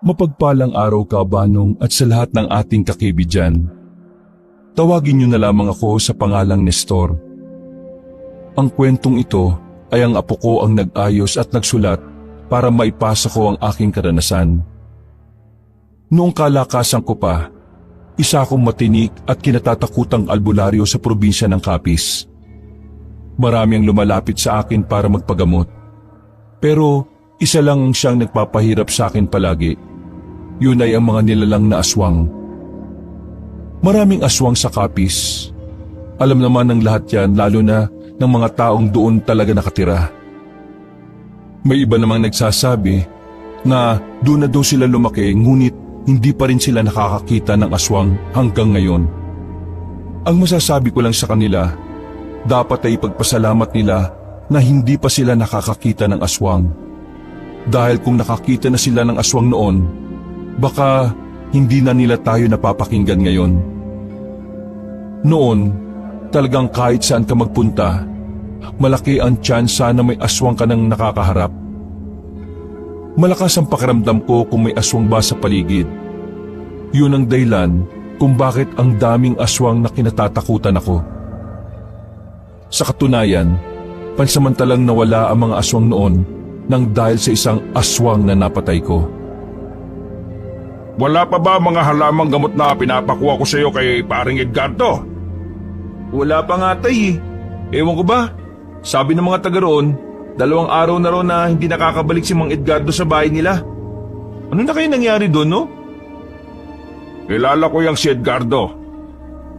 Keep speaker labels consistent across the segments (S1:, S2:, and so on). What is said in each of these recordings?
S1: Mapagpalang araw ka, Banong, at sa lahat ng ating kakaibigan. Tawagin niyo na lamang ako sa pangalang Nestor. Ang kwentong ito ay ang apo ko ang nag-ayos at nagsulat para maipasa ko ang aking karanasan. Noong kalakasan ko pa, isa akong matinik at kinatatakutang albularyo sa probinsya ng Capiz. Marami ang lumalapit sa akin para magpagamot. Pero isa lang ang siyang nagpapahirap sa akin palagi. Yun ay ang mga nilalang na aswang. Maraming aswang sa Capiz. Alam naman ng lahat yan, lalo na ng mga taong doon talaga nakatira. May iba namang nagsasabi na doon na daw sila lumaki, ngunit hindi pa rin sila nakakakita ng aswang hanggang ngayon. Ang masasabi ko lang sa kanila, dapat ay ipagpasalamat nila na hindi pa sila nakakakita ng aswang. Dahil kung nakakita na sila ng aswang noon, baka hindi na nila tayo napapakinggan ngayon. Noon, talagang kahit saan ka magpunta, malaki ang tsansa na may aswang ka nang nakakaharap. Malakas ang pakiramdam ko kung may aswang ba sa paligid. Yun ang dahilan kung bakit ang daming aswang na kinatatakutan ako. Sa katunayan, pansamantalang nawala ang mga aswang noon nang dahil sa isang aswang na napatay ko.
S2: Wala pa ba mga halamang gamot na pinapakuha ko sa iyo kay paring Edgardo?
S3: Wala pa nga tay Ewan ko ba, sabi ng mga taga roon, 2 araw na roon na hindi nakakabalik si Mang Edgardo sa bahay nila. Ano na kayo nangyari doon, no?
S2: Kilala ko yung si Edgardo.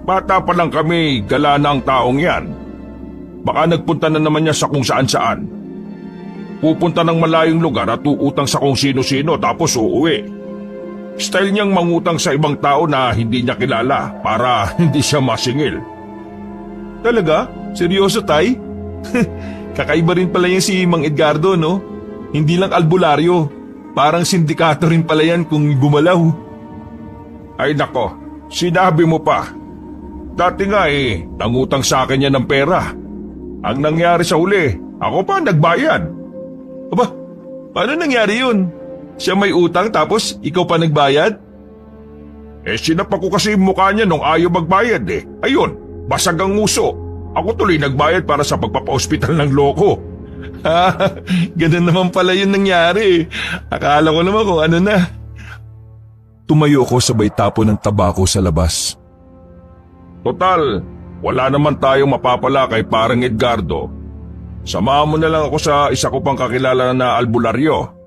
S2: Bata pa lang kami, gala na ang taong yan. Baka nagpunta na naman niya sa kung saan-saan. Pupunta ng malayong lugar at uutang sa kung sino-sino tapos uuwi. Style niyang mangutang sa ibang tao na hindi niya kilala para hindi siya masingil.
S3: Talaga? Seryoso tay? Kakaiba rin pala yan si Mang Edgardo, no? Hindi lang albularyo. Parang sindikato rin pala yan kung gumalaw.
S2: Ay nako, sinabi mo pa. Dati nga nangutang sa akin yan ng pera. Ang nangyari sa huli, ako pa nagbayad.
S3: Aba, paano nangyari yun? Siya may utang tapos ikaw pa nagbayad?
S2: Sinapa ko kasi yung mukha niya nung ayaw magbayad Ayun, basag ang nguso. Ako tuloy nagbayad para sa pagpapa-ospital ng loko.
S3: Ganun naman pala yun nangyari. Akala ko naman kung ano na.
S1: Tumayo ko sabay tapo ng tabako sa labas.
S2: Total, wala naman tayong mapapala kay parang Edgardo. Samahan mo na lang ako sa isa ko pang kakilala na albularyo.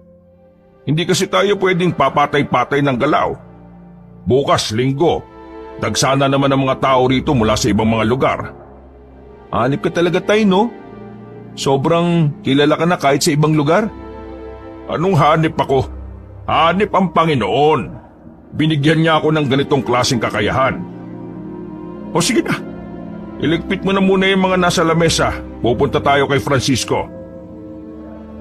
S2: Hindi kasi tayo pwedeng papatay-patay ng galaw. Bukas, linggo, dagsana naman ang mga tao rito mula sa ibang mga lugar.
S3: Hanip ka talaga tay, no? Sobrang kilala ka na kahit sa ibang lugar.
S2: Anong hanip ako? Hanip ang Panginoon. Binigyan niya ako ng ganitong klaseng kakayahan. O sige na, iligpit mo na muna yung mga nasa lamesa. Pupunta tayo kay Francisco.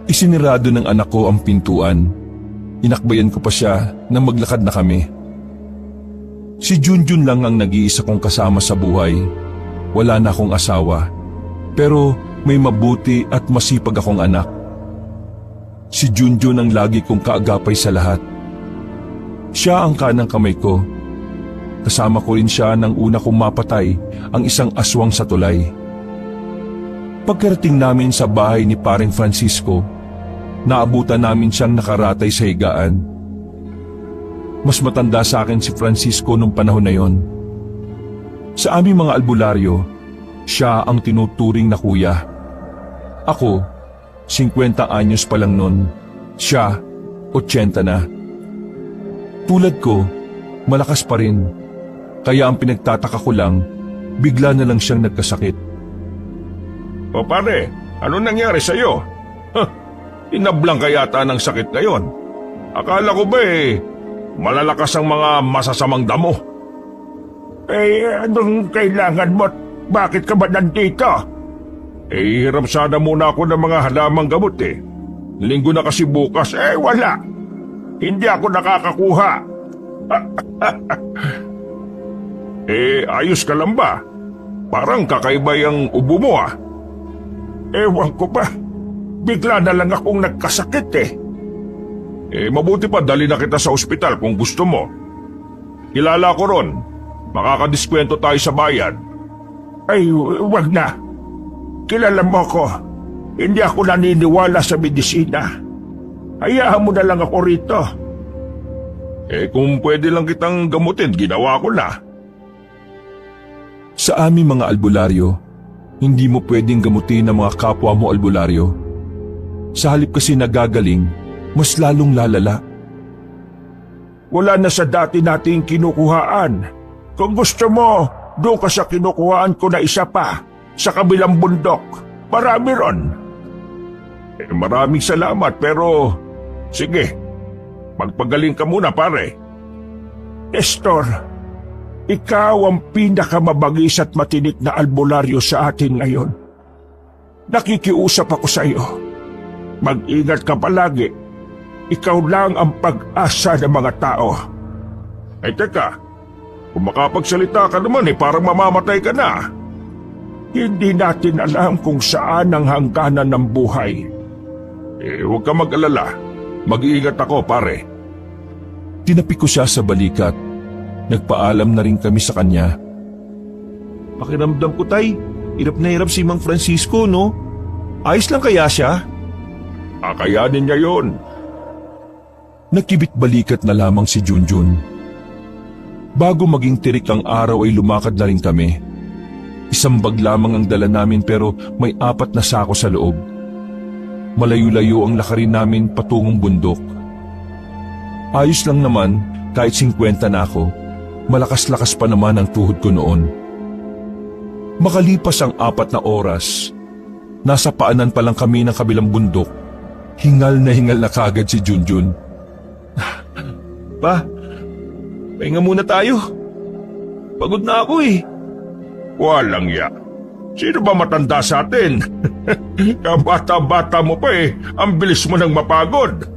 S1: Isinirado ng anak ko ang pintuan. Inakbayan ko pa siya na maglakad na kami. Si Junjun lang ang nag-iisa kong kasama sa buhay. Wala na akong asawa, pero may mabuti at masipag akong anak. Si Junjun ang lagi kong kaagapay sa lahat. Siya ang kanang kamay ko. Kasama ko rin siya nang una kong mapatay ang isang aswang sa tulay. Pagkarating namin sa bahay ni Paring Francisco, naabutan namin siyang nakaratay sa higaan. Mas matanda sa akin si Francisco nung panahon na yon. Sa aming mga albularyo, siya ang tinuturing na kuya. Ako, 50 anyos pa lang nun. Siya, 80 na. Tulad ko, malakas pa rin. Kaya ang pinagtataka ko lang, bigla na lang siyang nagkasakit.
S2: O pare, ano nangyari sa'yo? Inablang ka yata ng sakit ngayon. Akala ko ba malalakas ang mga masasamang damo? Anong kailangan mo? Bakit ka ba nandito? Hiram sana muna ako ng mga halamang gamot Linggo na kasi bukas. Wala. Hindi ako nakakakuha. Ayos ka lang ba? Parang kakaiba yung ubo mo Ewan ko ba. Bigla na lang akong nagkasakit Mabuti pa dali na kita sa ospital kung gusto mo. Kilala ko ron. Makakadiskwento tayo sa bayad. Ay, wag na. Kilala mo ko. Hindi ako naniniwala sa medisina. Hayaan mo na lang ako rito. Kung pwede lang kitang gamutin, ginawa ko na.
S1: Sa aming mga albularyo, hindi mo pwedeng gamutin ang mga kapwa mo albularyo. Sa halip kasi nagagaling, mas lalong lalala.
S2: Wala na sa dati nating kinukuhaan. Kung gusto mo, doon ka sa kinukuhaan ko na isa pa, sa kabilang bundok. Marami ron. Maraming salamat pero, sige, magpagaling ka muna pare. Nestor, ikaw ang pinakamabagis at matinik na albularyo sa atin ngayon. Nakikiusap ako sa iyo. Mag-ingat ka palagi. Ikaw lang ang pag-asa ng mga tao. Ay teka, kung makapagsalita ka naman parang mamamatay ka na. Hindi natin alam kung saan ang hangganan ng buhay. Huwag ka mag-alala. Mag-iingat ako pare.
S1: Tinapi ko siya sa balikat. Nagpaalam na rin kami sa kanya.
S3: Pakiramdam ko, Tay, hirap na hirap si Mang Francisco, no? Ayos lang kaya siya?
S2: Kakayanin niya yun.
S1: Nakibit balikat na lamang si Junjun. Bago maging tirik ang araw ay lumakad na rin kami. Isang bag lamang ang dala namin pero may 4 na sako sa loob. Malayo-layo ang lakarin namin patungong bundok. Ayos lang naman kahit 50 na ako. Malakas-lakas pa naman ang tuhod ko noon. Makalipas ang 4 na oras, nasa paanan pa lang kami ng kabilang bundok. Hingal na kagad si Junjun.
S3: Pa, pahinga muna tayo. Pagod na ako
S2: Walang ya. Sino ba matanda sa atin? Kabata-bata mo pa ang bilis mo nang mapagod.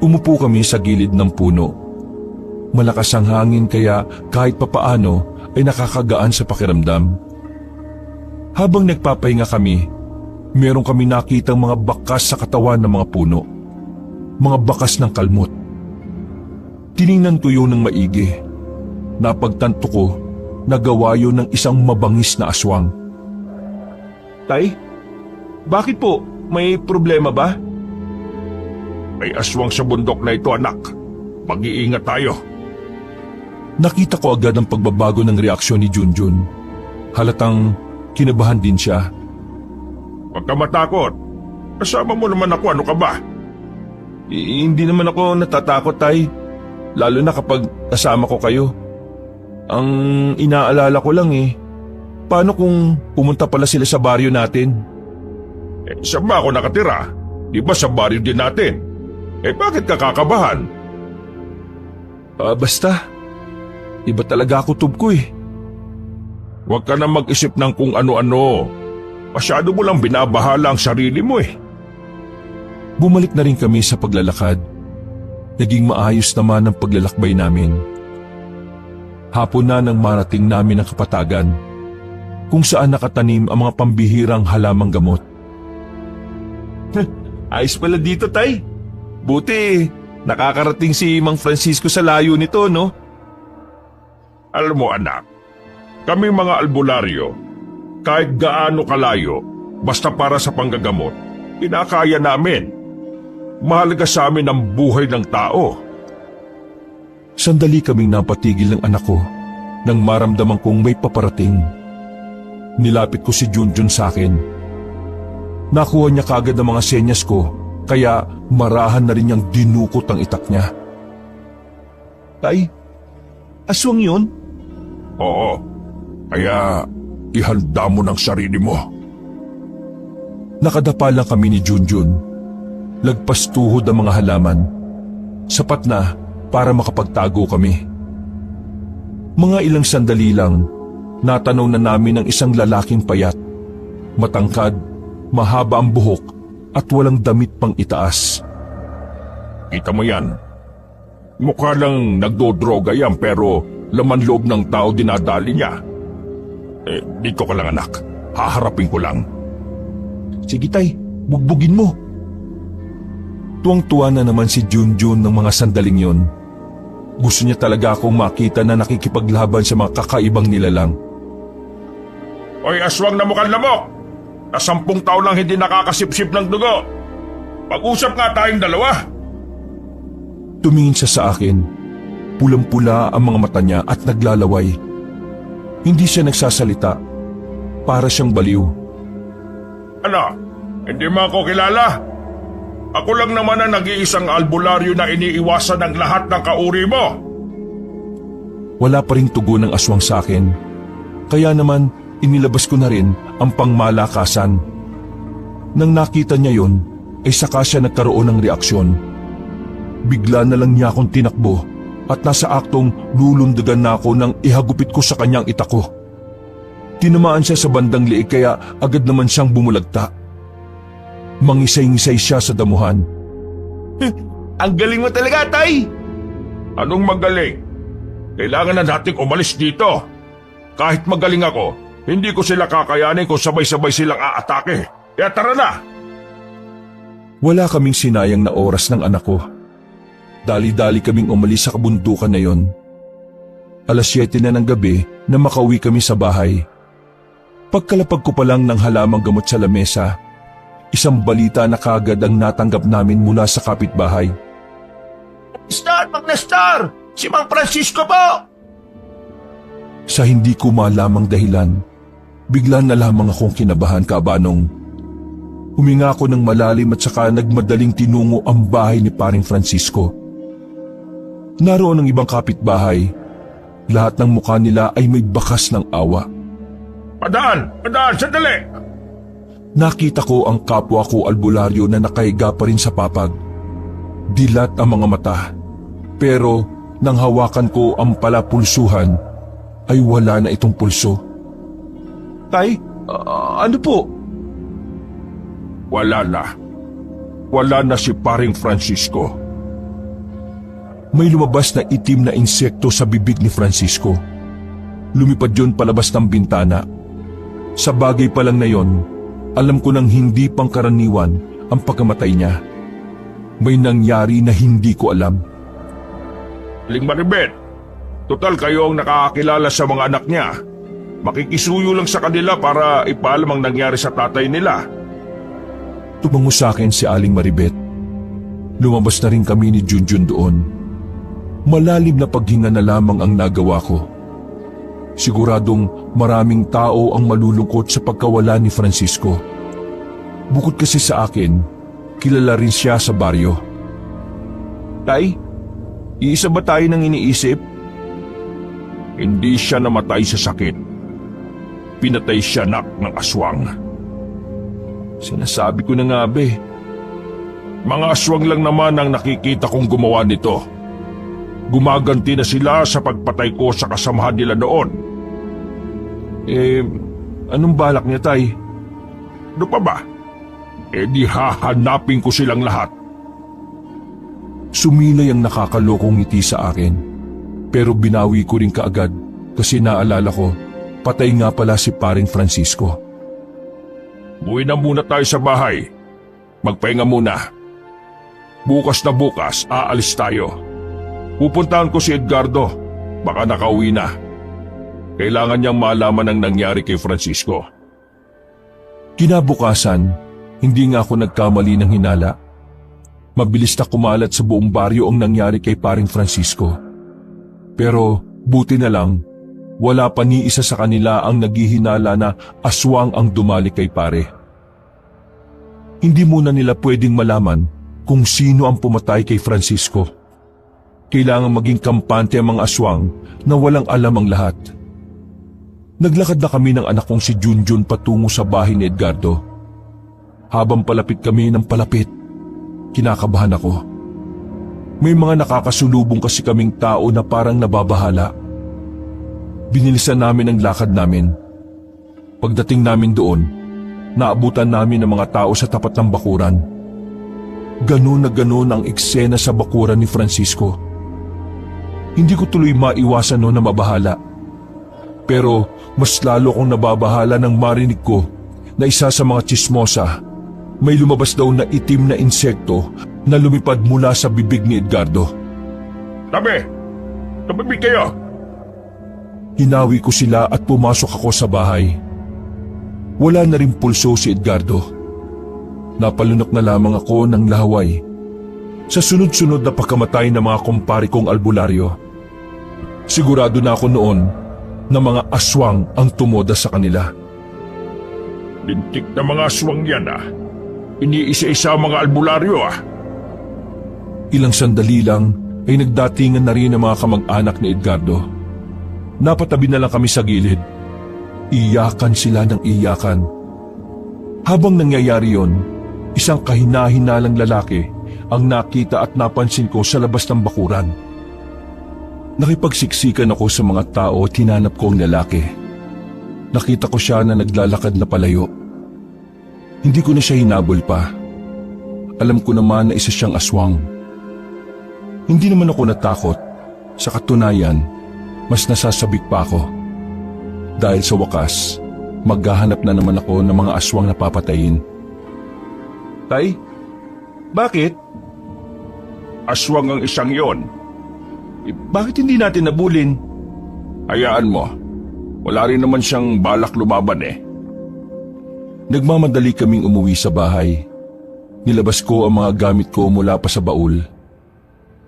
S1: Umupo kami sa gilid ng puno. Malakas ang hangin kaya kahit papaano ay nakakagaan sa pakiramdam. Habang nagpapahinga kami, meron kami nakitang mga bakas sa katawan ng mga puno. Mga bakas ng kalmot. Tiningnan ko yun ng maigi. Napagtanto ko na gawa yun ng isang mabangis na aswang.
S3: Tay, bakit po? May problema ba?
S2: May aswang sa bundok na ito, anak. Mag-iingat tayo.
S1: Nakita ko agad ang pagbabago ng reaksyon ni Junjun. Halatang kinabahan din siya.
S2: Huwag ka matakot. Kasama mo naman ako, ano ka ba?
S3: Hindi naman ako natatakot, Tay. Lalo na kapag kasama ko kayo. Ang inaalala ko lang paano kung pumunta pala sila sa baryo natin?
S2: Saan ba ako nakatira? Di ba sa baryo din natin? Bakit ka kakabahan?
S1: Basta. Iba talaga ako tubko
S2: Huwag ka na mag-isip ng kung ano-ano. Masyado mo lang binabahala ang sarili mo
S1: Bumalik na rin kami sa paglalakad. Naging maayos naman ang paglalakbay namin. Hapon na nang marating namin ang kapatagan, kung saan nakatanim ang mga pambihirang halamang gamot.
S3: Ayos pala dito, Tay. Buti, nakakarating si Mang Francisco sa layo nito, no?
S2: Alam mo anak, kami mga albularyo, kahit gaano kalayo, basta para sa panggagamot, kinakaya namin. Mahalaga sa amin ang buhay ng tao.
S1: Sandali kaming napatigil ng anak ko nang maramdaman kong may paparating. Nilapit ko si Junjun sa akin. Nakuha niya kagad ang mga senyas ko, kaya marahan na rin niyang dinukot ang itak niya.
S3: Tay, aswang yun?
S2: Oo, kaya ihanda mo ng sarili mo.
S1: Nakadapa lang kami ni Junjun. Lagpas tuhod ang mga halaman. Sapat na para makapagtago kami. Mga ilang sandali lang, natanaw na namin ang isang lalaking payat. Matangkad, mahaba ang buhok at walang damit pang itaas.
S2: Kita mo yan? Mukha lang nagdodroga yan pero laman loob ng tao dinadali niya. Dito ka lang anak, haharapin ko lang.
S3: Sige, Tay, bugbugin mo. Tuwang-tuwa na naman si Junjun ng mga sandaling yon. Gusto niya talaga akong makita na nakikipaglaban sa mga kakaibang nilalang.
S2: Oy, aswang na mukhang lamok! Na 10 taon lang hindi nakakasipsip ng dugo. Pag-usap nga tayong dalawa.
S3: Tumingin siya sa akin. Pulang-pula ang mga mata niya at naglalaway. Hindi siya nagsasalita. Para siyang baliw.
S2: Ano? Hindi mo ako kilala? Ako lang naman ang nag-iisang albularyo na iniiwasan ng lahat ng kauri mo.
S3: Wala pa ring tugon ng aswang sa akin. Kaya naman, inilabas ko na rin ang pangmalakasan. Nang nakita niya yon, ay saka siya nagkaroon ng reaksyon. Bigla na lang niya akong tinakbo at nasa aktong lulundagan na ako nang ihagupit ko sa kanyang itako. Tinamaan siya sa bandang liig kaya agad naman siyang bumulagta. Mangisay-ngisay siya sa damuhan.
S2: Ang galing mo talaga, Tay! Anong magaling? Kailangan na nating umalis dito. Kahit magaling ako, hindi ko sila kakayanin kung sabay-sabay silang aatake. Kaya tara na!
S3: Wala kaming sinayang na oras ng anak ko. Dali-dali kaming umalis sa kabundukan na yon. 7:00 na ng gabi na makauwi kami sa bahay. Pagkalapag ko pa lang ng halamang gamot sa lamesa, isang balita na kagad ang natanggap namin mula sa kapitbahay.
S2: Nestor! Si Mang Francisco po!
S3: Sa hindi ko malamang dahilan, bigla na lamang akong kinabahan, Kaabanong. Huminga ako ng malalim at saka nagmadaling tinungo ang bahay ni Paring Francisco. Naroon ang ibang kapitbahay. Lahat ng mukha nila ay may bakas ng awa.
S2: Padaan! Sandali!
S3: Nakita ko ang kapwa ko albularyo na nakahiga pa rin sa papag. Dilat ang mga mata. Pero nang hawakan ko ang palapulsuhan, ay wala na itong pulso. Tay, ano po?
S2: Wala na. Wala na si Paring Francisco.
S3: May lumabas na itim na insekto sa bibig ni Francisco. Lumipad yun palabas ng bintana. Sa bagay pa lang na yon, alam ko nang hindi pangkaraniwan ang pagkamatay niya. May nangyari na hindi ko alam.
S2: Aling Maribet, total kayo ang nakakakilala sa mga anak niya. Makikisuyo lang sa kanila para ipaalam ang nangyari sa tatay nila.
S3: Tumango sa akin si Aling Maribet. Lumabas na rin kami ni Junjun doon. Malalim na paghinga na lamang ang nagawa ko. Siguradong maraming tao ang malulungkot sa pagkawala ni Francisco. Bukod kasi sa akin, kilala rin siya sa baryo. Tay, iisa ba tayo nang iniisip?
S2: Hindi siya namatay sa sakit. Pinatay siya ng aswang.
S3: Sinasabi ko na nga be.
S2: Mga aswang lang naman ang nakikita kong gumawa nito. Gumaganti na sila sa pagpatay ko sa kasamahan nila noon.
S3: Anong balak niya, Tay?
S2: Ano pa ba? Di hahanapin ko silang lahat.
S3: Sumilay ang nakakalokong ngiti sa akin. Pero binawi ko rin kaagad kasi naalala ko, patay nga pala si Paring Francisco.
S2: Buwi na muna tayo sa bahay. Magpahinga muna. Bukas na bukas, aalis tayo. Pupuntahan ko si Edgardo. Baka nakauwi na. Kailangan niyang malaman ang nangyari kay Francisco.
S3: Kinabukasan, hindi nga ako nagkamali ng hinala. Mabilis na kumalat sa buong baryo ang nangyari kay Paring Francisco. Pero buti na lang, wala pa ni isa sa kanila ang naghihinala na aswang ang dumali kay pare. Hindi muna nila pwedeng malaman kung sino ang pumatay kay Francisco. Kailangan maging kampante ang mga aswang na walang alam ang lahat. Naglakad na kami ng anak kong si Junjun patungo sa bahay ni Edgardo. Habang palapit kami ng palapit, kinakabahan ako. May mga nakakasulubong kasi kaming tao na parang nababahala. Binilisan namin ang lakad namin. Pagdating namin doon, naabutan namin ang mga tao sa tapat ng bakuran. Ganon na ganon ang eksena sa bakuran ni Francisco. Hindi ko tuloy maiwasan noon na mabahala. Pero mas lalo kong nababahala nang marinig ko na isa sa mga tsismosa, may lumabas daw na itim na insekto
S1: na lumipad mula sa bibig ni Edgardo.
S2: Tabi! Tabi kayo!
S1: Hinawi ko sila at pumasok ako sa bahay. Wala na rin pulso si Edgardo. Napalunok na lamang ako ng lahaway sa sunod-sunod na pagkamatay ng mga kumpare kong albularyo. Sigurado na ako noon na mga aswang ang tumoda sa kanila.
S2: Lintik na mga aswang yan Iniisa-isa ang mga albularyo
S1: Ilang sandali lang ay nagdatingan na rin ang mga kamag-anak ni Edgardo. Napatabi na lang kami sa gilid. Iyakan sila ng iyakan. Habang nangyayari yon, isang kahina-hinalang lalaki ang nakita at napansin ko sa labas ng bakuran. Nakipagsiksikan ako sa mga tao at hinanap ko ang lalaki. Nakita ko siya na naglalakad na palayo. Hindi ko na siya hinabol pa. Alam ko naman na isa siyang aswang. Hindi naman ako natakot. Sa katunayan, mas nasasabik pa ako. Dahil sa wakas, maghahanap na naman ako ng mga aswang na papatayin.
S3: Tay, bakit?
S2: Aswang ang isang yon.
S3: Bakit hindi natin nabulin?
S2: Hayaan mo. Wala rin naman siyang balak lumaban
S1: Nagmamadali kaming umuwi sa bahay. Nilabas ko ang mga gamit ko mula pa sa baul.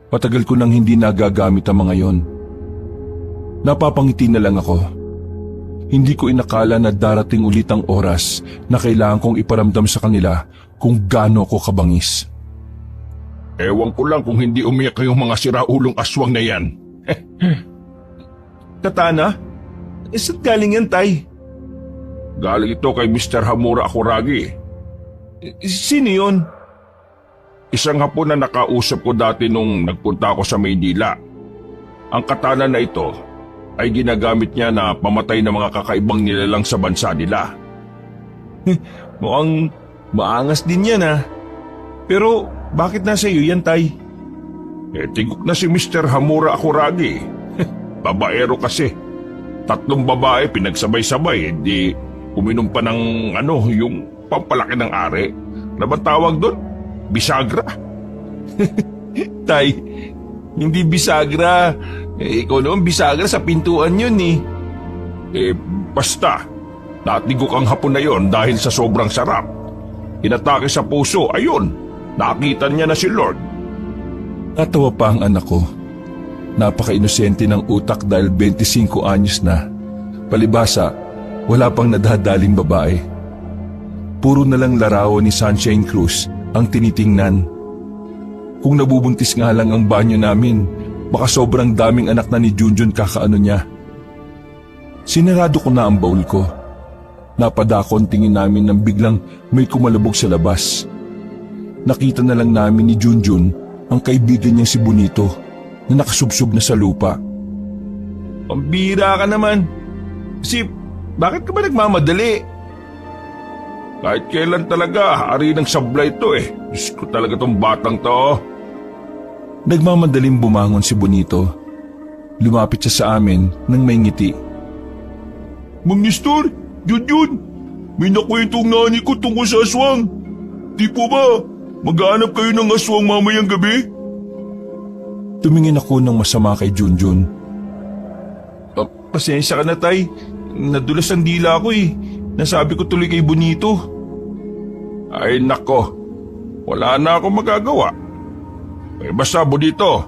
S1: Patagal ko nang hindi nagagamit ang mga yon. Napapangiti na lang ako. Hindi ko inakala na darating ulit ang oras na kailangan kong iparamdam sa kanila kung gaano ko kabangis.
S2: Ewan ko lang kung hindi umiyak yung mga siraulong aswang na yan.
S3: Katana? Saan galing yan, Tay?
S2: Galing ito kay Mr. Hamura Akuragi.
S3: Sino yun?
S2: Isang hapon na nakausap ko dati nung nagpunta ako sa Maynila. Ang katana na ito ay ginagamit niya na pamatay ng mga kakaibang nilalang sa bansa nila.
S3: Mukhang maangas din yan Pero bakit nasa iyo yan, Tay?
S2: Tigok na si Mr. Hamura Akuragi. Babaero kasi. 3 babae pinagsabay-sabay, di uminom pa ng yung pampalaki ng are. Na ba tawag doon? Bisagra?
S3: Tay, hindi bisagra. Ikaw naman bisagra sa pintuan yun
S2: Basta. Natigok ang hapon na yon dahil sa sobrang sarap. Inatake sa puso, ayun. Nakita niya na si Lord.
S1: Natawa pa ang anak ko. Napaka-inosente ng utak dahil 25 anyos na. Palibasa, wala pang nadadaling babae. Puro na lang larawan ni Sunshine Cruz ang tinitingnan. Kung nabubuntis nga lang ang banyo namin, baka sobrang daming anak na ni Junjun kakaano niya. Sinarado ko na ang baul ko. Napadako ang tingin namin nang biglang may kumalabog sa labas. Nakita na lang namin ni Junjun ang kaibigan niyang si Bonito na nakasubsob na sa lupa.
S3: Pambira ka naman. Kasi bakit ka ba nagmamadali?
S2: Kahit kailan talaga, hari ng sablay ito Diyos ko talaga tong batang to.
S1: Nagmamadaling bumangon si Bonito. Lumapit siya sa amin nang may ngiti.
S2: Mang Nestor, Junjun, may nakwentong nani ko tungkol sa aswang. Di po ba, maghanap kayo ng aswang mamayang gabi?
S1: Tumingin ako ng masama kay Junjun.
S3: Pasensya ka na, Tay. Nadulas ang dila ko Nasabi ko tuloy kay Bonito.
S2: Ay nako, wala na akong magagawa. Basta Bonito,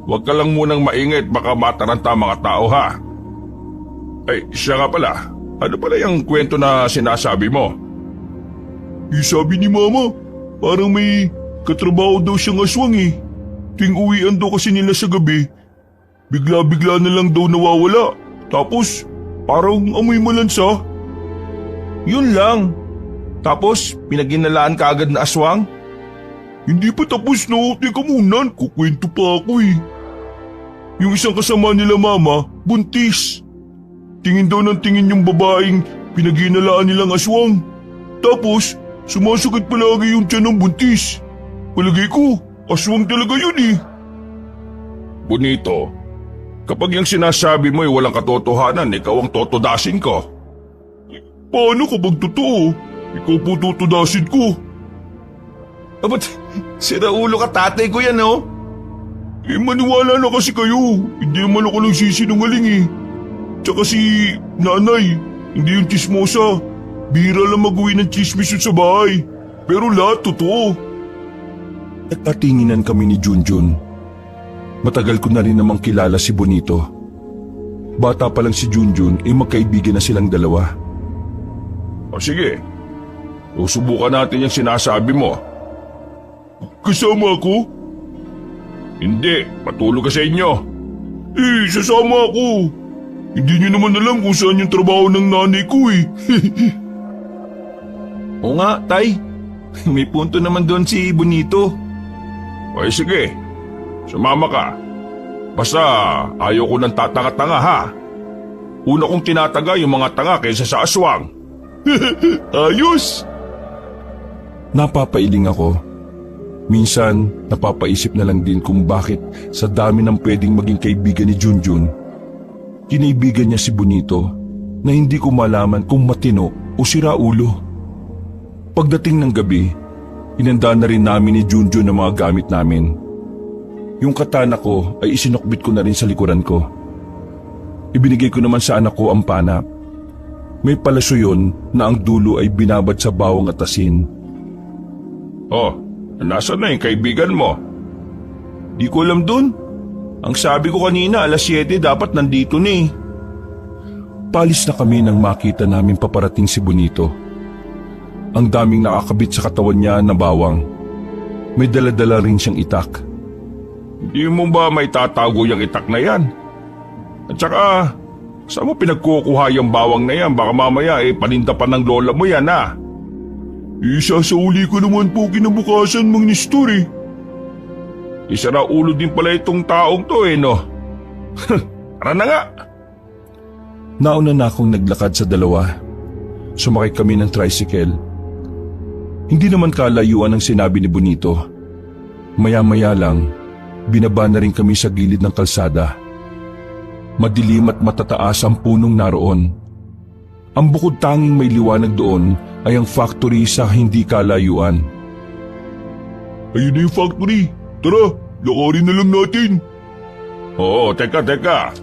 S2: huwag ka lang munang maingay at baka mataranta mga tao Ay, siya nga pala. Ano pala yung kwento na sinasabi mo? Sabi ni Mama, parang may katrabaho daw siyang aswang Ting uwian daw kasi nila sa gabi. Bigla-bigla na lang daw nawawala. Tapos, parang amoy malansa.
S3: Yun lang. Tapos, pinaginalaan ka agad na aswang?
S2: Hindi pa tapos no. Teka muna, kukwento pa ako Yung isang kasama nila Mama, buntis. Tingin daw ng tingin yung babaeng pinaginalaan nilang aswang. Tapos, sumasakit palagi yung tiyan ng buntis. Palagay ko, aswang talaga yun Bonito, kapag yung sinasabi mo ay walang katotohanan, ikaw ang totodasin ko. Paano kapag totoo? Ikaw po totodasin ko.
S3: Ba't Sira ulo ka, tatay ko yan, oh.
S2: Maniwala na kasi kayo. Hindi naman ako nagsisinungaling eh. Tsaka si nanay, hindi yung chismosa. Bira lang mag-uwi ng chismis yun sa bahay. Pero lahat totoo.
S1: Nagtatinginan kami ni Junjun. Matagal ko na rin namang kilala si Bonito. Bata pa lang si Junjun magkaibigan na silang dalawa.
S2: O sige, susubukan natin yung sinasabi mo. Kasama ako? Hindi, patulog ka sa inyo. Sasama ako. Hindi niyo naman alam kung saan yung trabaho ng nanay ko eh.
S3: Oo nga, tay. May punto naman doon si Bonito.
S2: O sige, sumama ka. Basta ayaw ko ng tatanga-tanga ha. Una kong tinataga yung mga tanga kaysa sa aswang. Ayos!
S1: Napapailing ako. Minsan, napapaisip na lang din kung bakit sa dami ng pwedeng maging kaibigan ni Junjun, kinaibigan niya si Bonito na hindi ko malaman kung matino o siraulo. Pagdating ng gabi, inanda na rin namin ni Junjun ang mga gamit namin. Yung katana ko ay isinokbit ko na rin sa likuran ko. Ibinigay ko naman sa anak ko ang pana. May palaso yun na ang dulo ay binabad sa bawang at asin.
S2: Oh, nasaan na yung kaibigan mo?
S3: Di ko alam dun. Ang sabi ko kanina, alas 7 dapat nandito na eh.
S1: Palis na kami nang makita namin paparating si Bonito. Ang daming nakakabit sa katawan niya na bawang. May dala-dala rin siyang itak.
S2: Hindi mo ba may tatago yung itak na yan? At saka, saan mo pinagkukuha yung bawang na yan? Baka mamaya paninda pa ng lola mo yan ha? Isasauli ko naman po kinabukasan, Mang Nestor eh. Isara ulo din pala itong taong to no? Tara na nga.
S1: Nauna na akong naglakad sa dalawa. Sumakay kami ng tricycle. Hindi naman kalayuan ang sinabi ni Bonito. Maya-maya lang, binaba na rin kami sa gilid ng kalsada. Madilim at matataas ang punong naroon. Ang bukod tanging may liwanag doon ay ang factory sa hindi kalayuan.
S2: Ayun na yung factory. Tara, lakarin na lang natin. Oo, teka.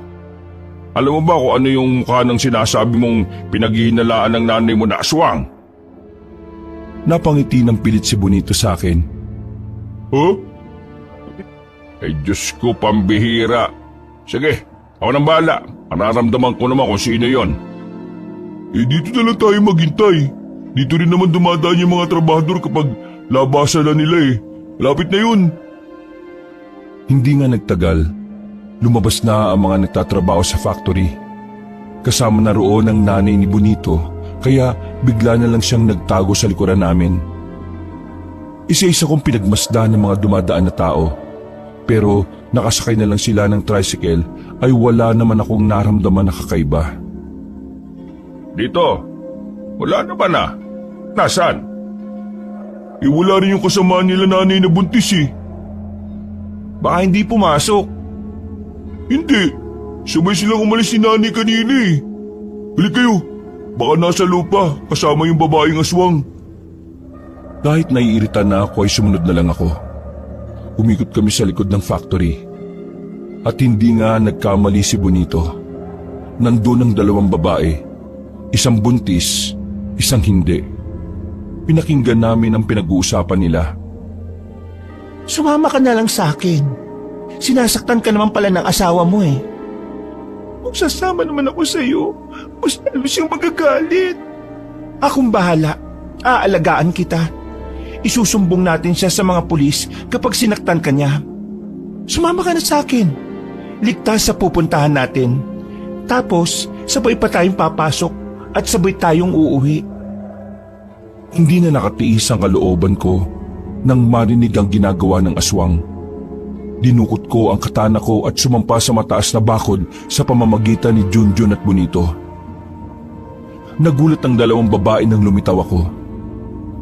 S2: Alam mo ba kung ano yung mukha ng sinasabi mong pinaghihinalaan ng nanay mo na aswang?
S1: Napangiti ng pilit si Bonito sa akin.
S2: Huh? Ay Diyos ko, pambihira. Sige, ako nang bahala. Mararamdaman ko naman kung sino yon. Dito na lang tayo maghintay. Dito rin naman dumadaan yung mga trabahador kapag labasan na nila eh. Lapit na yun.
S1: Hindi nga nagtagal. Lumabas na ang mga nagtatrabaho sa factory. Kasama na roon ang nanay ni Bonito, kaya bigla na lang siyang nagtago sa likuran namin. Isa-isa kong pinagmasdan ng mga dumadaan na tao. Pero nakasakay na lang sila ng tricycle ay wala naman akong naramdaman na kakaiba.
S2: Dito, wala na ba na? Nasaan? Wala rin yung kasama nila nanay na buntis eh.
S3: Baka hindi pumasok.
S2: Hindi, sabay silang umalis ni nanay kanina eh. Balik kayo, baka nasa lupa kasama yung babaeng aswang.
S1: Kahit naiirita na ako ay sumunod na lang ako. Umikot kami sa likod ng factory. At hindi nga nagkamali si Bonito. Nandun ang dalawang babae. Isang buntis, isang hindi. Pinakinggan namin ang pinag-uusapan nila.
S4: Sumama ka na lang sa akin. Sinasaktan ka naman pala ng asawa mo eh.
S3: Kung sasama naman ako sa iyo, mas lalo siyang magagalit.
S4: Akong bahala. Aalagaan kita. Isusumbong natin siya sa mga pulis kapag sinaktan ka niya. Sumama ka na sa akin. Ligtas sa pupuntahan natin. Tapos, sabay pa tayong papasok at sabay tayong uuwi.
S1: Hindi na nakatiis ang kalooban ko nang marinig ang ginagawa ng aswang. Dinukot ko ang katana ko at sumampa sa mataas na bakod sa pamamagitan ni Junjun at Bonito. Nagulat ang dalawang babae nang lumitaw ako.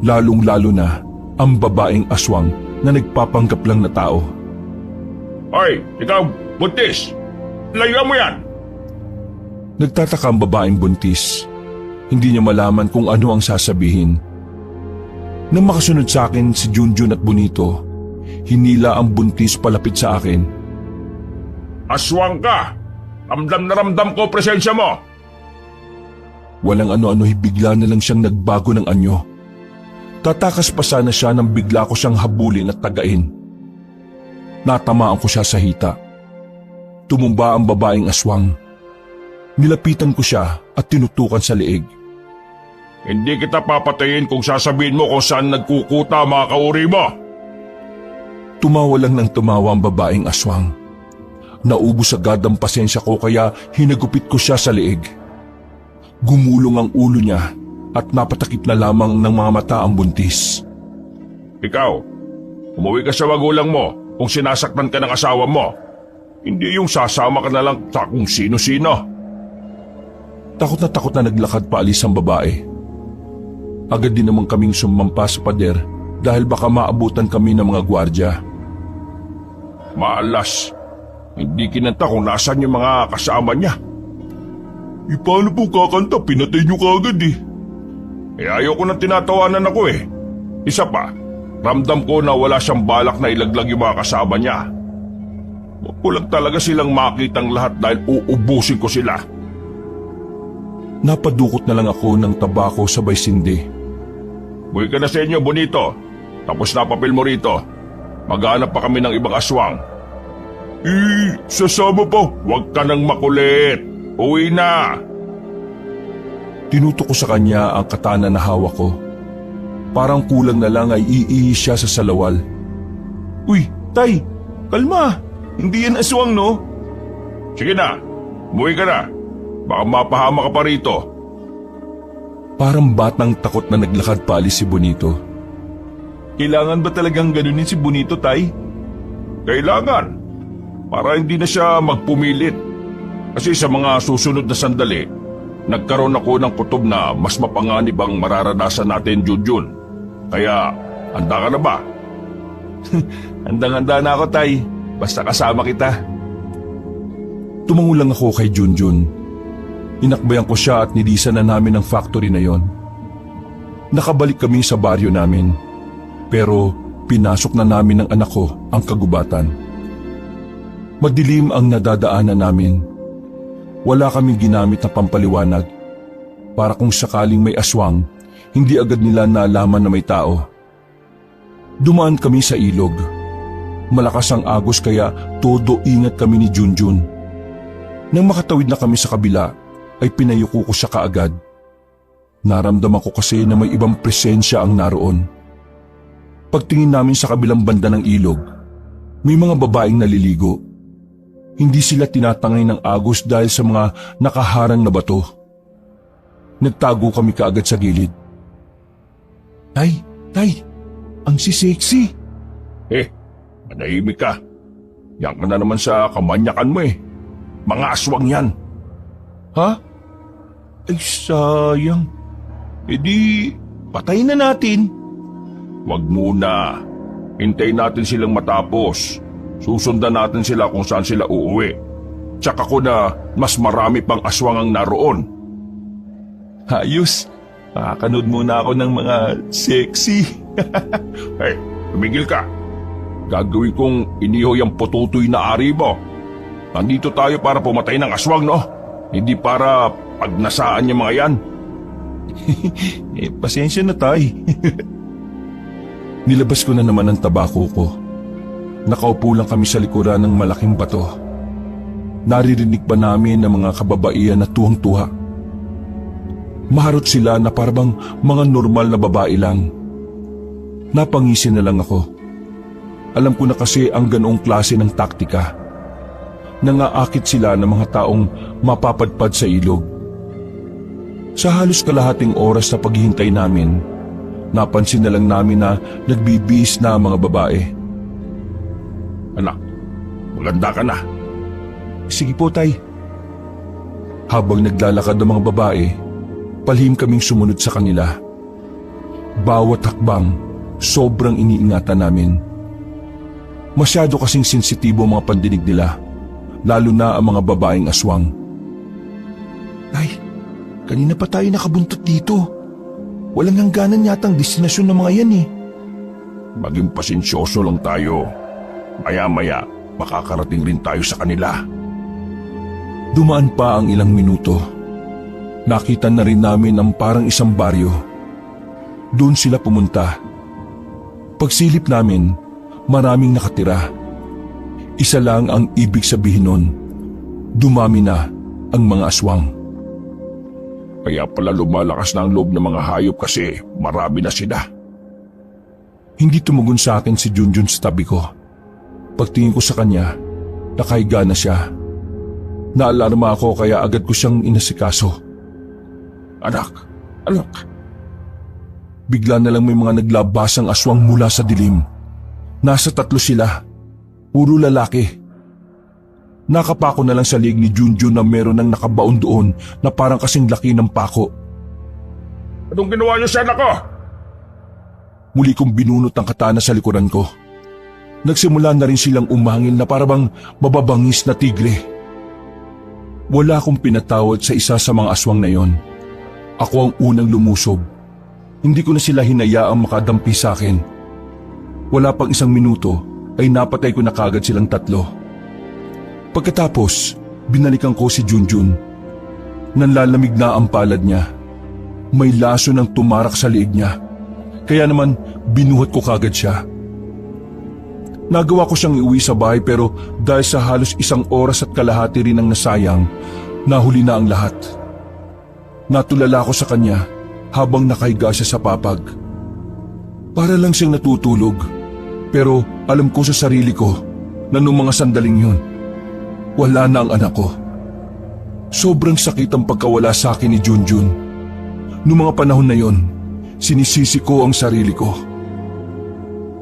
S1: Lalong-lalo na ang babaeng aswang na nagpapanggap lang na tao.
S2: Hoy, ikaw, buntis! Layuan mo yan!
S1: Nagtataka ang babaeng buntis. Hindi niya malaman kung ano ang sasabihin. Nang makasunod sa akin si Junjun at Bonito, hinila ang buntis palapit sa akin.
S2: Aswang ka! Ramdam na ramdam ko presensya mo!
S1: Walang ano-ano, bigla na lang siyang nagbago ng anyo. Tatakas pa sana siya nang bigla ko siyang habulin at tagain. Natamaan ko siya sa hita. Tumumba ang babaeng aswang. Nilapitan ko siya at tinutukan sa leeg.
S2: Hindi kita papatayin kung sasabihin mo kung saan nagkukuta mga kauri mo!
S1: Tumawa lang ng tumawa ang babaeng aswang. Naubos agad ang pasensya ko kaya hinagupit ko siya sa leeg. Gumulong ang ulo niya at napatakip na lamang ng mga mata ang buntis.
S2: Ikaw, umuwi ka sa magulang mo kung sinasaktan ka ng asawa mo. Hindi yung sasama ka na lang sa kung sino-sino.
S1: Takot na naglakad paalis ang babae. Agad din naman kaming sumampa sa pader dahil baka maabutan kami ng mga gwardya.
S2: Maalas, hindi kinanta kung nasan yung mga kasama niya. Paano po kakanta? Pinatay niyo kaagad eh. Ayoko na tinatawanan ako eh. Isa pa, ramdam ko na wala siyang balak na ilaglag yung mga kasama niya. Kulang talaga silang makitang lahat dahil uubusin ko sila.
S1: Napadukot na lang ako ng tabako sabay sindi.
S2: Buhay ka na sa inyo, Bonito. Tapos na papel mo rito. Maghanap pa kami ng ibang aswang. Sasama pa. Huwag ka nang makulit. Uwi na.
S1: Tinutok ko sa kanya ang katana na hawak ko. Parang kulang na lang ay iihi siya sa salawal.
S4: Uy, tay, kalma. Hindi yan aswang, no?
S2: Sige na. Umuwi ka na. Baka mapahama ka pa rito.
S1: Parang batang takot na naglakad paalis si Bonito.
S4: Kailangan ba talagang ganunin si Bonito, tay?
S2: Kailangan. Para hindi na siya magpumilit. Kasi sa mga susunod na sandali, nagkaroon ako ng kutob na mas mapanganib ang mararanasan natin, Junjun. Kaya, handa ka na ba?
S4: Handang-handa na ako, tay. Basta kasama kita.
S1: Tumango lang ako kay Junjun. Inakbayan ko siya at nilisan na namin ang factory na yon. Nakabalik kami sa baryo namin. Pero pinasok na namin ng anak ko ang kagubatan. Madilim ang nadadaanan namin. Wala kaming ginamit na pampaliwanag. Para kung sakaling may aswang, hindi agad nila nalaman na may tao. Dumaan kami sa ilog. Malakas ang agos kaya todo ingat kami ni Junjun. Nang makatawid na kami sa kabila, ay pinayuko ko siya kaagad. Naramdaman ko kasi na may ibang presensya ang naroon. Pagtingin namin sa kabilang banda ng ilog, may mga babaeng naliligo. Hindi sila tinatangay ng agos dahil sa mga nakaharang na bato. Nagtago kami kaagad sa gilid.
S4: Tay, ang sexy.
S2: Manahimik ka. Yan ka na naman sa kamanyakan mo eh. Mga aswang yan.
S4: Ha? Ay, sayang. E di, patayin na natin.
S2: Wag muna. Hintayin natin silang matapos. Susundan natin sila kung saan sila uuwi. Tsaka ko na mas marami pang aswang ang naroon.
S4: Ayos. Makakanood muna ako ng mga sexy.
S2: Tumigil ka. Gagawin kong iniho yung pututoy na ari mo. Nandito tayo para pumatay ng aswang, no? Hindi para pagnasaan yung mga yan.
S4: Pasensya na, tay.
S1: Nilabas ko na naman ang tabako ko. Nakaupo lang kami sa likuran ng malaking bato. Naririnig pa namin ang mga kababaihan na tuwang-tuwa. Maharot sila na parang mga normal na babae lang. Napangisi na lang ako. Alam ko na kasi ang ganoong klase ng taktika. Nangaakit sila ng mga taong mapapadpad sa ilog. Sa halos kalahating oras na paghihintay namin, napansin na lang namin na nagbibihis na ang mga babae.
S2: Anak, maganda ka na.
S4: Sige po, tay.
S1: Habang naglalakad ang mga babae, palihim kaming sumunod sa kanila. Bawat hakbang, sobrang iniingatan namin. Masyado kasing sensitibo ang mga pandinig nila, lalo na ang mga babaeng aswang.
S4: Tay, kanina pa tayo nakabuntot dito. Walang hangganan yatang destinasyon ng mga yan eh.
S2: Maging pasensyoso lang tayo. Maya-maya, makakarating rin tayo sa kanila.
S1: Dumaan pa ang ilang minuto. Nakita na rin namin ang parang isang baryo. Doon sila pumunta. Pagsilip namin, maraming nakatira. Isa lang ang ibig sabihin nun. Dumami na ang mga aswang.
S2: Kaya pala lumalakas na ang loob ng mga hayop kasi marami na sila.
S1: Hindi tumugon sa akin si Junjun sa tabi ko. Pagtingin ko sa kanya, nakahiga na siya. Naalarma ako kaya agad ko siyang inasikaso.
S2: Anak!
S1: Bigla na lang may mga naglabasang aswang mula sa dilim. Nasa 3 sila. Puro lalaki. Nakapako na lang sa liig ni Junjun na meron ng nakabaon doon na parang kasing laki ng pako.
S2: Anong ginawa niyo sa anak ko?
S1: Muli kong binunot ang katana sa likuran ko. Nagsimula na rin silang umangil na parabang mababangis na tigre. Wala akong pinatawad sa isa sa mga aswang na yon. Ako ang unang lumusob. Hindi ko na sila hinayaang makadampi sa akin. Wala pang 1 minuto ay napatay ko na kagad silang 3. Pagkatapos, binalikan ko si Junjun. Nanlalamig na ang palad niya. May laso ng tumarak sa liig niya. Kaya naman binuhat ko kagad siya. Nagawa ko siyang iuwi sa bahay pero dahil sa halos 1 oras at kalahati rin ang nasayang, nahuli na ang lahat. Natulala ko sa kanya habang nakahiga siya sa papag. Para lang siyang natutulog, pero alam ko sa sarili ko na noong mga sandaling yun, wala na ang anak ko. Sobrang sakit ang pagkawala sa akin ni Junjun. Noong mga panahon na yon, sinisisi ko ang sarili ko.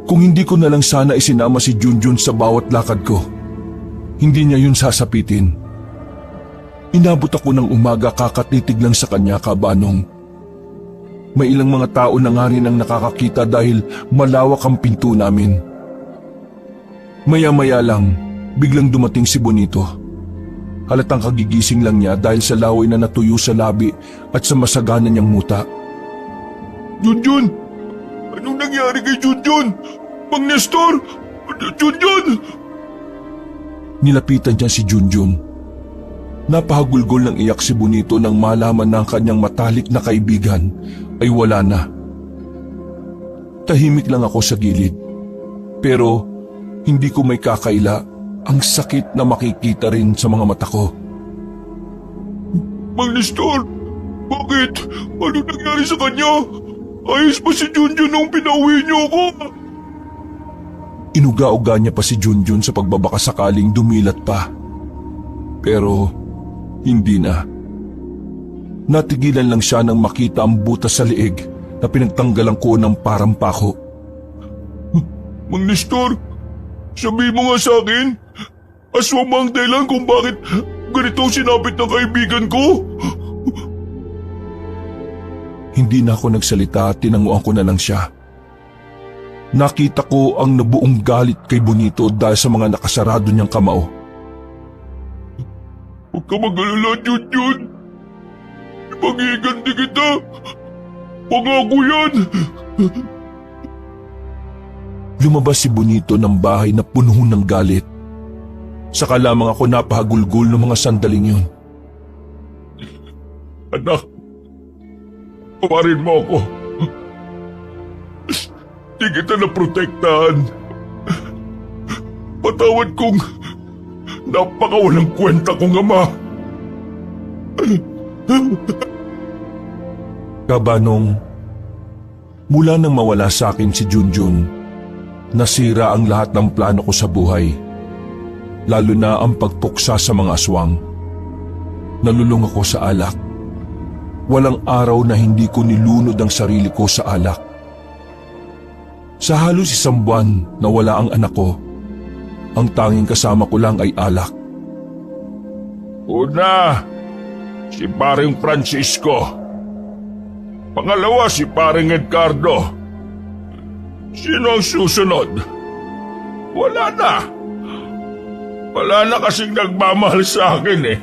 S1: Kung hindi ko na lang sana isinama si Junjun sa bawat lakad ko, hindi niya yun sasapitin. Inabot ako ng umaga kakatitig lang sa kanya, Kabanong. May ilang mga tao na nga rin ang nakakakita dahil malawak ang pinto namin. Maya-maya lang, biglang dumating si Bonito. Halatang kagigising lang niya dahil sa laway na natuyo sa labi at sa masagana niyang muta.
S2: Junjun! Anong nangyari kay Junjun? Mang Nestor! Junjun!
S1: Nilapitan niya si Junjun. Napahagulgol ng iyak si Bonito nang malaman na ang kanyang matalik na kaibigan ay wala na. Tahimik lang ako sa gilid. Pero hindi ko may kakaila ang sakit na makikita rin sa mga mata ko.
S2: Mang Nestor! Bakit? Ano nangyari sa kanya? Ayos pa si Junjun nung pinauwi niyo ako?
S1: Inuga-uga niya pa si Junjun sa pagbabaka sakaling dumilat pa. Pero hindi na. Natigilan lang siya nang makita ang butas sa liig na pinagtanggalan ko ng parang pako.
S2: Mang Nestor, sabi mo nga sa akin, aswang mo ang dahilan kung bakit ganito ang sinapit ng kaibigan ko.
S1: Hindi na ako nagsalita at tinanguan ko na lang siya. Nakita ko ang nabuong galit kay Bonito dahil sa mga nakasarado niyang kamao.
S2: Huwag ka mag-alala, Junjun. Ipag-iiganti kita. Pangako yan.
S1: Lumabas si Bonito ng bahay na puno ng galit. Saka lamang ako napahagulgol ng mga sandaling yun.
S2: Anak, pawarin mo ako. Di kita naprotektahan. Patawad kong napakawalang kwenta kong ama.
S1: Kabanong, mula nang mawala sa akin si Junjun, nasira ang lahat ng plano ko sa buhay. Lalo na ang pagpuksa sa mga aswang. Nalulung ako sa alak. Walang araw na hindi ko nilunod ang sarili ko sa alak. Sa halos 1 buwan na wala ang anak ko, ang tanging kasama ko lang ay alak.
S2: Una, si paring Francisco. Pangalawa, si paring Edgardo. Sino ang susunod? Wala na. Wala na kasing nagmamahal sa akin eh.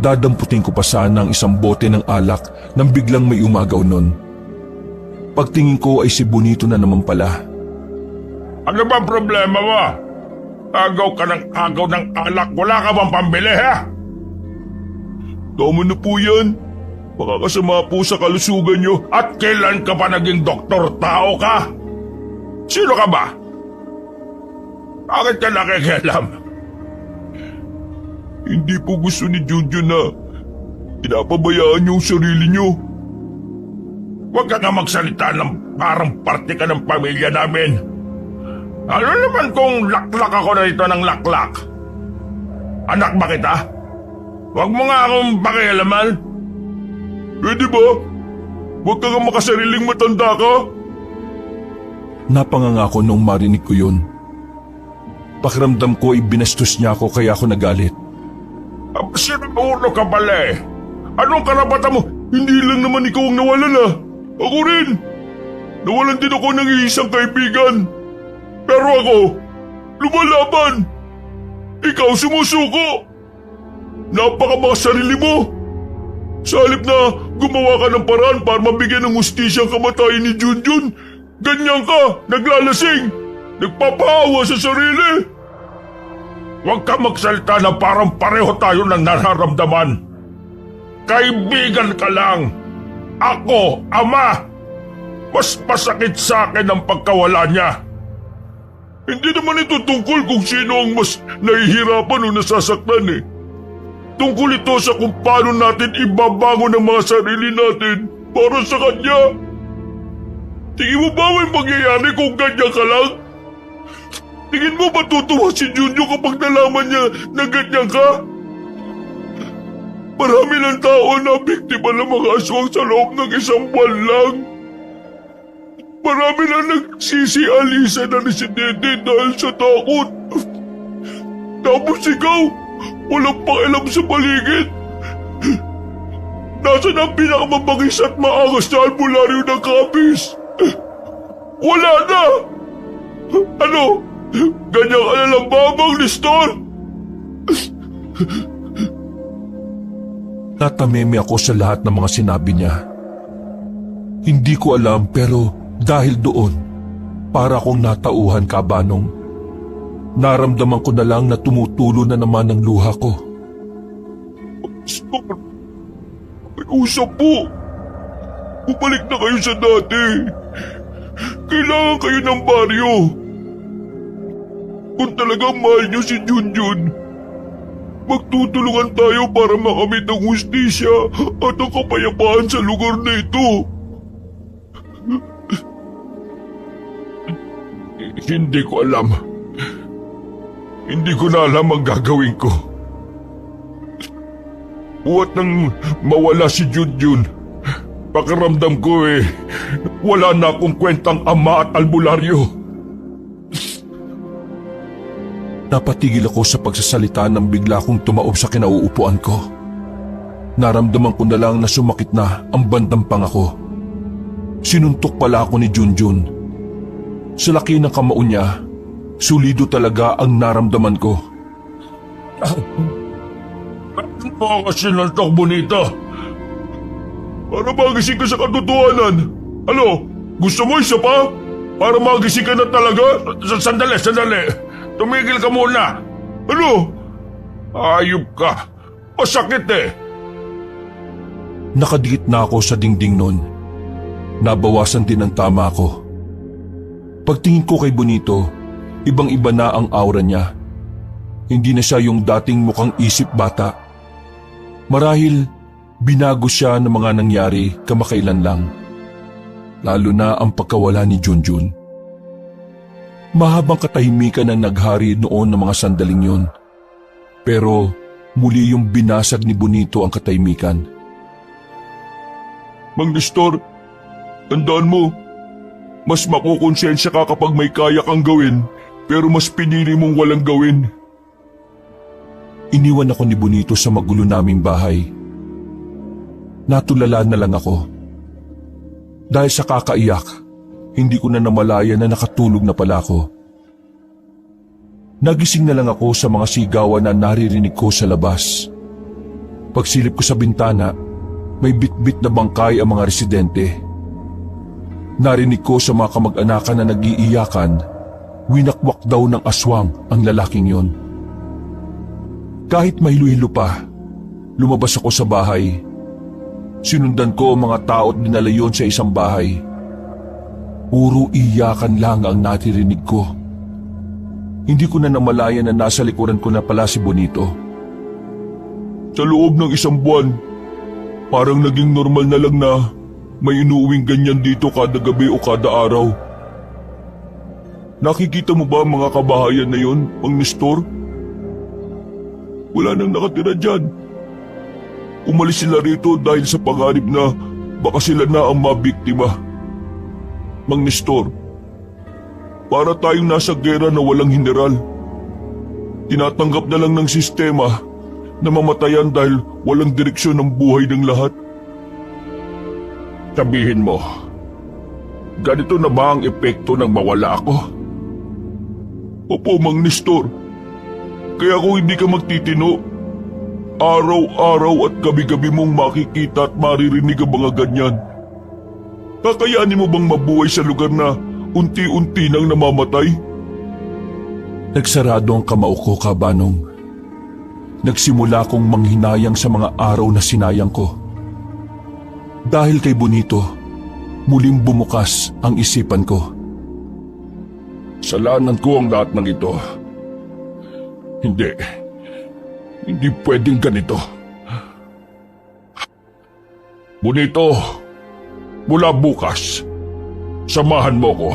S1: Dadamputin ko pa sana ang isang bote ng alak nang biglang may umagaw nun. Pagtingin ko ay si Bonito na naman pala.
S2: Ano ba problema mo? Agaw ka ng agaw ng alak. Wala ka bang pambili, ha?
S3: Tama na po yan. Makakasama po sa kalusugan nyo.
S2: At kailan ka pa naging doktor? Tao ka? Sino ka ba? Bakit ka nakikialam?
S3: Hindi po gusto ni Junjun na pinapabayaan yung sarili nyo.
S2: Huwag ka nga magsalita ng parang parte ka ng pamilya namin. Ano naman kung laklak ako na ito ng laklak? Anak ba kita? Huwag mo nga akong pakialaman.
S3: Pwede ba? Huwag ka nga makasariling matanda ka.
S1: Napanganga ko nung marinig ko yun. Pakiramdam ko ay binastos niya ako kaya ako nagalit.
S2: Sinuulo ka pala eh. Anong karapatan mo?
S3: Hindi lang naman ikaw ang nawalan ah. Ako rin. Nawalan din ako ng isang kaibigan. Pero ako, lumalaban. Ikaw sumusuko. Napakamakasarili mo. Sa halip na gumawa ka ng paraan para mabigyan ng hustisya ang kamatayan ni Junjun, ganyan ka, naglalasing, nagpapaawa sa sarili.
S2: Huwag ka magsalita na parang pareho tayo ng nararamdaman. Kaibigan ka lang. Ako, ama. Mas masakit sa akin ang pagkawala niya.
S3: Hindi naman ito tungkol kung sino ang mas nahihirapan o nasasaktan eh. Tungkol ito sa kung paano natin ibabangon ang mga sarili natin para sa kanya. Tingin mo ba may mangyayari kung ganyan ka lang? Tingin mo ba tutuwa si Junjun kapag nalaman niya na ganyan ka? Marami ng tao na biktima ng mga aswang sa loob ng isang buwan lang. Marami na nagsisialisa na residente dahil sa takot. Tapos ikaw, walang pakialam sa paligid. Nasaan ang pinakamabangis at maangas na albularyo ng kapis? Wala na! Ano? Ganyan ka na lang ba, Mang Nestor?
S1: Natameme ako sa lahat ng mga sinabi niya. Hindi ko alam pero dahil doon, para akong natauhan kabanong. Naramdaman ko na lang na tumutulo na naman ang luha ko.
S3: Nestor, may usap po. Bumalik na kayo sa dati. Kailangan kayo ng baryo. Kung talagang mahal niyo si Junjun, magtutulungan tayo para makamit ang hustisya at ang kapayapaan sa lugar na ito.
S2: Hindi ko alam. Hindi ko na alam ang gagawin ko. Buhat nang mawala si Junjun, pakiramdam ko wala na akong kwentang ama at albularyo.
S1: Napatigil ako sa pagsasalita nang bigla kong tumaob sa kinauupuan ko. Naramdaman ko na lang na sumakit na ang bandang pangako. Sinuntok pala ako ni Junjun. Sa laki ng kamao niya, sulido talaga ang naramdaman ko.
S2: Bakit mo ako sinuntok, Bonito?
S3: Para magising ka sa katotohanan. Ano? Gusto mo isa pa? Para magising ka na talaga?
S2: Sandali. Tumigil ka muna.
S3: Ano?
S2: Ayop ka. Masakit eh.
S1: Nakadikit na ako sa dingding nun. Nabawasan din ang tama ko. Pagtingin ko kay Bonito, ibang-iba na ang aura niya. Hindi na siya yung dating mukhang isip bata. Marahil, binago siya ng mga nangyari kamakailan lang. Lalo na ang pagkawala ni Junjun. Mahabang katahimikan ang naghari noon ng mga sandaling yon. Pero muli yung binasag ni Bonito ang katahimikan.
S3: Mang Nestor, tandaan mo, mas makukonsensya ka kapag may kaya kang gawin, pero mas pinili mong walang gawin.
S1: Iniwan ako ni Bonito sa magulo naming bahay. Natulala na lang ako. Dahil sa kakaiyak, hindi ko na namalaya na nakatulog na pala ako. Nagising na lang ako sa mga sigawan na naririnig ko sa labas. Pagsilip ko sa bintana, may bitbit na bangkay ang mga residente. Narinig ko sa mga kamag-anakan na nag-iiyakan, winakwak daw ng aswang ang lalaking yon. Kahit mahilo-hilo pa, lumabas ako sa bahay. Sinundan ko ang mga tao at dinala yon sa isang bahay. Puro iyakan lang ang natirinig ko. Hindi ko na namalayan na nasa likuran ko na pala si Bonito.
S3: Sa loob ng isang buwan, parang naging normal na lang na may inuwing ganyan dito kada gabi o kada araw. Nakikita mo ba ang mga kabahayan na yon, Mang Nestor? Wala nang nakatira dyan. Umalis sila rito dahil sa panganib na baka sila na ang mabiktima. Mang Nestor, para tayong nasa gera na walang general. Tinatanggap na lang ng sistema na mamatayan dahil walang direksyon ng buhay ng lahat.
S2: Sabihin mo, ganito na ba ang epekto ng mawala ako?
S3: Opo, Mang Nestor. Kaya kung hindi ka magtitino, araw-araw at gabi-gabi mong makikita at maririnig ang mga ganyan. Kakayanin mo bang mabuhay sa lugar na unti-unti nang namamatay?
S1: Nagsarado ang kamao ko, Kabanong. Nagsimula akong manghinayang sa mga araw na sinayang ko. Dahil kay Bonito, muling bumukas ang isipan ko.
S2: Kasalanan ko ang lahat ng ito. Hindi pwedeng ganito. Bonito, mula bukas, samahan mo ko.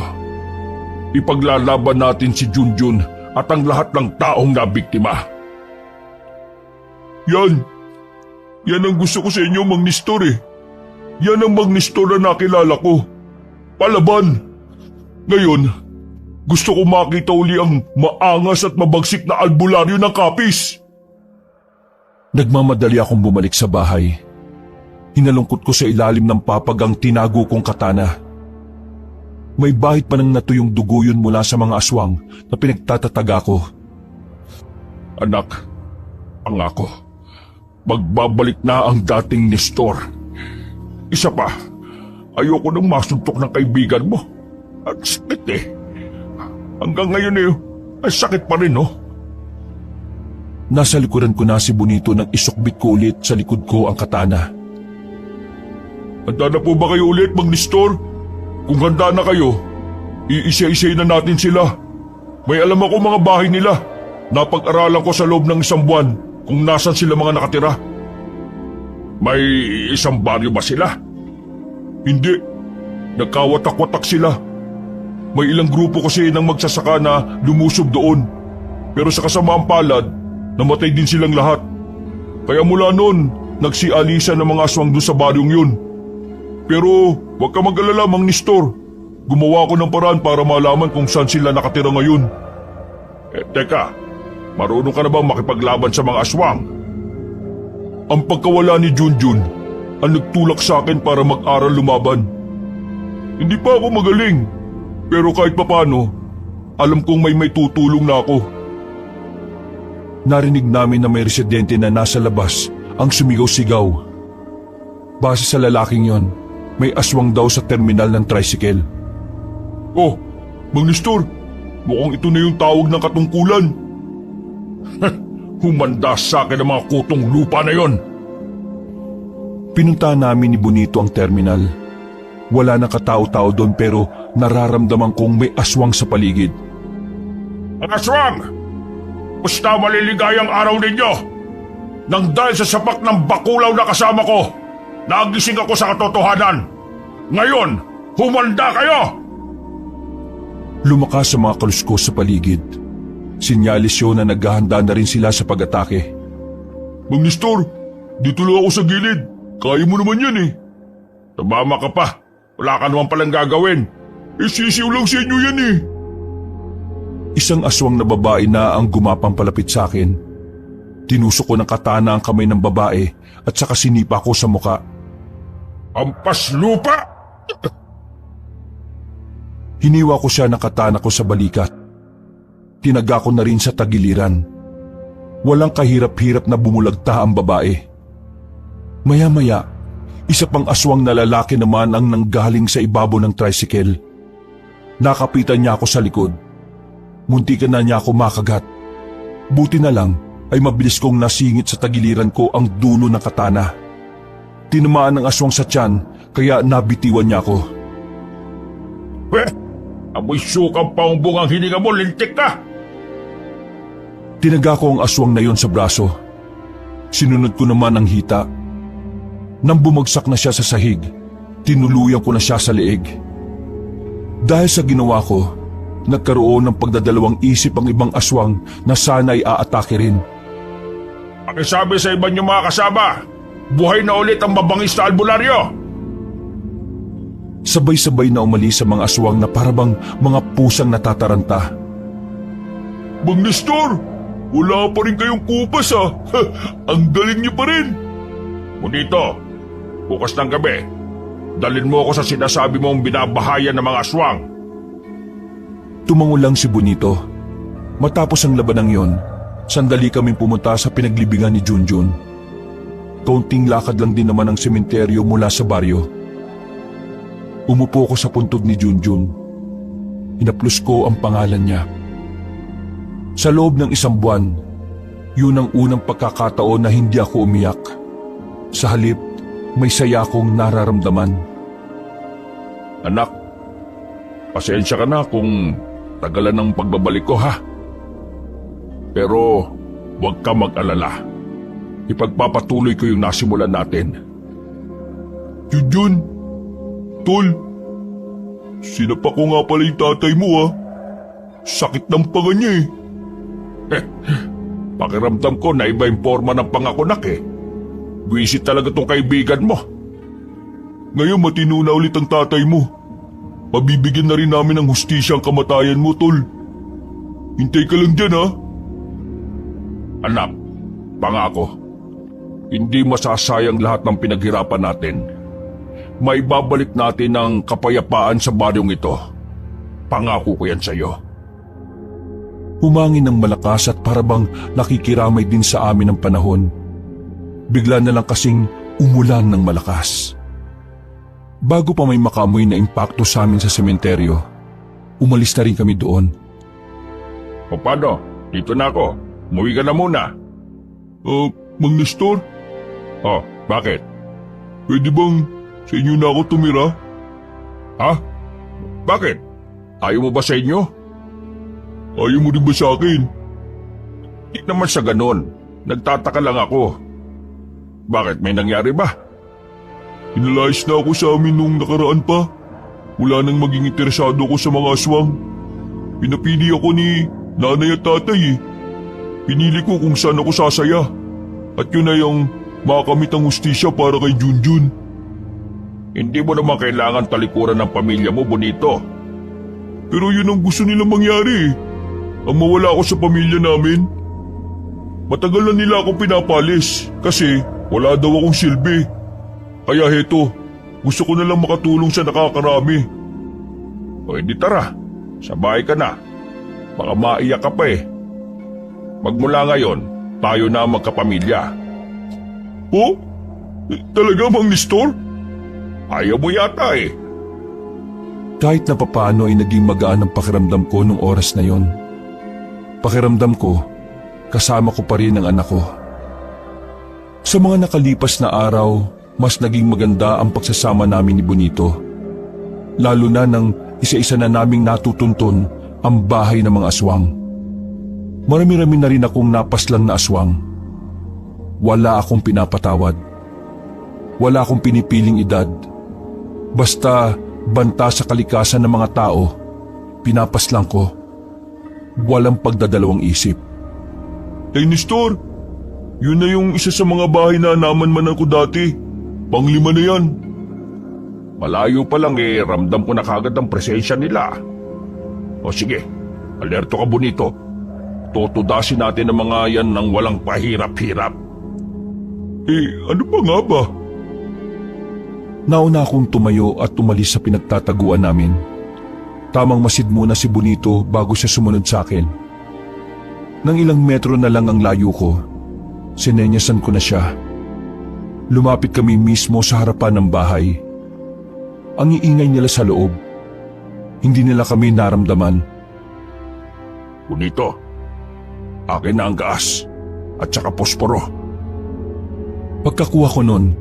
S2: Ipaglalaban natin si Junjun at ang lahat ng taong nabiktima.
S3: Yan ang gusto ko sa inyo, Mang Nestor eh. Yan ang Mang Nestor na nakilala ko. Palaban. Ngayon, gusto ko makita uli ang maangas at mabagsik na albularyo ng Kapis.
S1: Nagmamadali akong bumalik sa bahay. Hinalungkot ko sa ilalim ng papag ang tinago kong katana. May bahid pa nang natuyong dugo yun mula sa mga aswang na pinagtatataga ko.
S2: Anak, pangako, magbabalik na ang dating Nestor. Isa pa, ayoko nang masuntok ng kaibigan mo. At sakit eh. Hanggang ngayon eh, ay sakit pa rin no?
S1: Nasa likuran ko na si Bonito nang isukbit ko ulit sa likod ko ang katana.
S3: Handa na po ba kayo ulit, Mang Nestor? Kung handa na kayo, iisa-isay na natin sila. May alam ako mga bahay nila. Napag-aralan ko sa loob ng isang buwan kung nasan sila mga nakatira.
S2: May isang baryo ba sila?
S3: Hindi. Nagkawatak-watak sila. May ilang grupo kasi ng magsasaka na lumusob doon. Pero sa kasamaang palad, namatay din silang lahat. Kaya mula noon, nagsialisa ng mga aswang doon sa baryong yun. Pero huwag ka mag-alala, Mang Nestor. Gumawa ko ng paraan para malaman kung saan sila nakatira ngayon.
S2: Teka, marunong ka na ba makipaglaban sa mga aswang?
S3: Ang pagkawala ni Junjun ang nagtulak sa akin para mag-aral lumaban. Hindi pa ako magaling, pero kahit papano, alam kong may tutulong na ako.
S1: Narinig namin na may residente na nasa labas ang sumigaw-sigaw. Base sa lalaking yon, may aswang daw sa terminal ng tricycle.
S3: Oh, Mang Nestor, mukhang ito na yung tawag ng katungkulan.
S2: Humanda sa akin ang mga kutong lupa na yon.
S1: Pinunta namin ni Bonito ang terminal. Wala nang katao-tao doon pero nararamdaman kong may aswang sa paligid.
S2: Ang aswang! Basta maliligayang araw ninyo! Nang dahil sa sapak ng bakulaw na kasama ko, nagising ako sa katotohanan. Ngayon, humanda kayo!
S1: Lumakas sa mga kaluskos sa paligid. Sinyalis yun na naghahanda na rin sila sa pag-atake.
S3: Mang Nestor, dito lang ako sa gilid. Kaya mo naman yan eh.
S2: Tumama ka pa. Wala ka naman palang gagawin.
S3: Sisiw lang sa inyo yan eh.
S1: Isang aswang na babae na ang gumapang palapit sa akin. Tinusok ko ng katana ang kamay ng babae at saka sinipa ko sa muka.
S2: Ampas lupa!
S1: Hiniwa ko siya ng katana ko sa balikat. Tinaga ko na rin sa tagiliran. Walang kahirap-hirap na bumulagta ang babae. Maya-maya, isa pang aswang na lalaki naman ang nanggaling sa ibabaw ng tricycle. Nakapitan niya ako sa likod. Muntikan na niya ako makagat. Buti na lang ay mabilis kong nasingit sa tagiliran ko ang dulo ng katana. Tinamaan ng aswang sa tiyan kaya nabitiwan niya ako.
S2: Amoy sukang paumbong ang hininga mo, lintik ka!
S1: Tinaga ko ang aswang na yon sa braso. Sinunod ko naman ang hita. Nang bumagsak na siya sa sahig, tinuluyan ko na siya sa leeg. Dahil sa ginawa ko, nagkaroon ng pagdadalawang isip ang ibang aswang na sana'y aatake rin.
S2: Pakisabi sa iba niyong mga kasama, buhay na ulit ang mabangis na albularyo!
S1: Sabay-sabay na umalis sa mga aswang na parabang mga pusang natataranta.
S2: Mang Nestor, wala pa rin kayong kupas ha. Ang galing niyo pa rin. Bonito, bukas ng gabi, dalhin mo ako sa sinasabi mong binabahayan ng mga aswang.
S1: Tumango lang si Bonito. Matapos ang labanang yon, sandali kaming pumunta sa pinaglibingan ni Junjun. Kaunting lakad lang din naman ang sementeryo mula sa baryo. Umupo ko sa puntod ni Junjun. Hinaplos ko ang pangalan niya. Sa loob ng 1 buwan, yun ang unang pagkakataon na hindi ako umiyak. Sa halip, may saya akong nararamdaman.
S2: Anak, pasensya ka na kung tagalan ng pagbabalik ko ha. Pero huwag ka mag-alala. Ipagpapatuloy ko yung nasimulan natin.
S3: Junjun, Tol, sinapa ko nga pala yung tatay mo ha. Sakit ng panga niya eh.
S2: Pakiramdam ko na iba yung forma ng pangakunak eh. Buwisit talaga tong kaibigan mo.
S3: Ngayon matino na ulit ang tatay mo. Pabibigyan na rin namin ng hustisya ang kamatayan mo, Tol. Hintay ka lang dyan ha.
S2: Anak, pangako, hindi masasayang lahat ng pinaghirapan natin. Maibabalik natin ang kapayapaan sa baryong ito. Pangako ko yan sa iyo.
S1: Humangin ng malakas at parabang nakikiramay din sa amin ang panahon. Bigla na lang kasing umulan ng malakas. Bago pa may makamoy na impakto sa amin sa sementeryo, umalis na rin kami doon.
S2: O paano? Dito na ako. Umuwi ka na muna.
S3: Mang Nestor,
S2: Oh, bakit?
S3: pwede bang sa inyo na ako tumira?
S2: Ha? Bakit? Ayaw mo ba sa inyo?
S3: Ayaw mo rin ba sa akin?
S2: Di naman sa ganon. Nagtataka lang ako. Bakit? May nangyari ba?
S3: Inalayas na ako sa amin nung nakaraan pa. Wala nang maging interesado ko sa mga aswang. Pinapili ako ni nanay at tatay eh. Pinili ko kung saan ako sasaya. At yun ay ang makamit ang hustisya para kay Junjun.
S2: Hindi mo naman kailangan talikuran ng pamilya mo, Bonito.
S3: Pero yun ang gusto nilang mangyari eh. Ang mawala ako sa pamilya namin. Matagal na nila akong pinapalis kasi wala daw akong silbi. Kaya heto, gusto ko na lang makatulong sa nakakarami.
S2: O hindi tara, sa bahay ka na. Baka maiyak ka pa eh. Magmula ngayon, tayo na ang magkapamilya.
S3: Oh? Talaga, Mang Nestor?
S2: Ayaw mo yata eh.
S1: Kahit na papaano ay naging magaan ang pakiramdam ko nung oras na yon. Pakiramdam ko, kasama ko pa rin ang anak ko. Sa mga nakalipas na araw, mas naging maganda ang pagsasama namin ni Bonito. Lalo na nang isa-isa na naming natutuntun ang bahay ng mga aswang. Marami-rami na rin akong napaslan na aswang. Wala akong pinapatawad. Wala akong pinipiling edad. Basta banta sa kalikasan ng mga tao, pinapaslang ko. Walang pagdadalawang isip.
S3: Tay Nestor, yun na yung isa sa mga bahay na naman ko dati. Pang-5 na yan.
S2: Malayo pa lang eh, ramdam ko na kagad ang presensya nila. O sige, alerto ka, Bonito. Tutudasin natin ang mga yan ng walang pahirap-hirap.
S3: Ano pa nga ba?
S1: Nauna akong tumayo at umalis sa pinagtataguan namin. Tamang masid muna si Bonito bago siya sumunod sa akin. Nang ilang metro na lang ang layo ko, sinenyasan ko na siya. Lumapit kami mismo sa harapan ng bahay. Ang iingay nila sa loob. Hindi nila kami naramdaman.
S2: Bonito, akin na ang gas at saka posporo.
S1: Pagkakuha ko nun,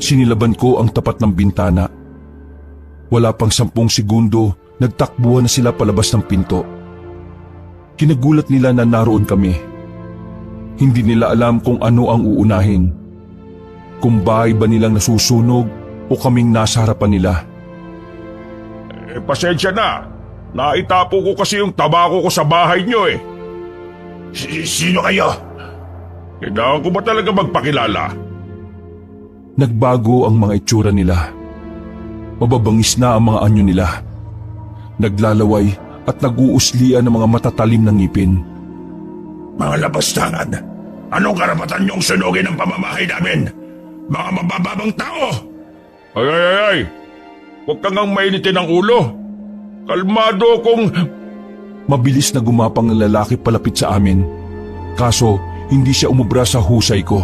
S1: sinilaban ko ang tapat ng bintana. Wala pang 10 segundo, nagtakbuhan na sila palabas ng pinto. Kinagulat nila na naroon kami. Hindi nila alam kung ano ang uunahin. Kung bahay ba nilang nasusunog o kaming nasa harapan nila.
S2: Pasensya na. Naitapo ko kasi yung tabako ko sa bahay nyo eh. Sino kayo? Kailangan ko ba talaga magpakilala?
S1: Nagbago ang mga itsura nila. Mababangis na ang mga anyo nila. Naglalaway at nag-uuslian ng mga matatalim na ngipin.
S2: Mga labastangan, anong karapatan niyong sunugin ang pamamahay namin? Mga mabababang tao! Ay! Huwag kang ang mainitin ang ulo. Kalmado kung...
S1: Mabilis na gumapang ang lalaki palapit sa amin. Kaso, hindi siya umubra sa husay ko.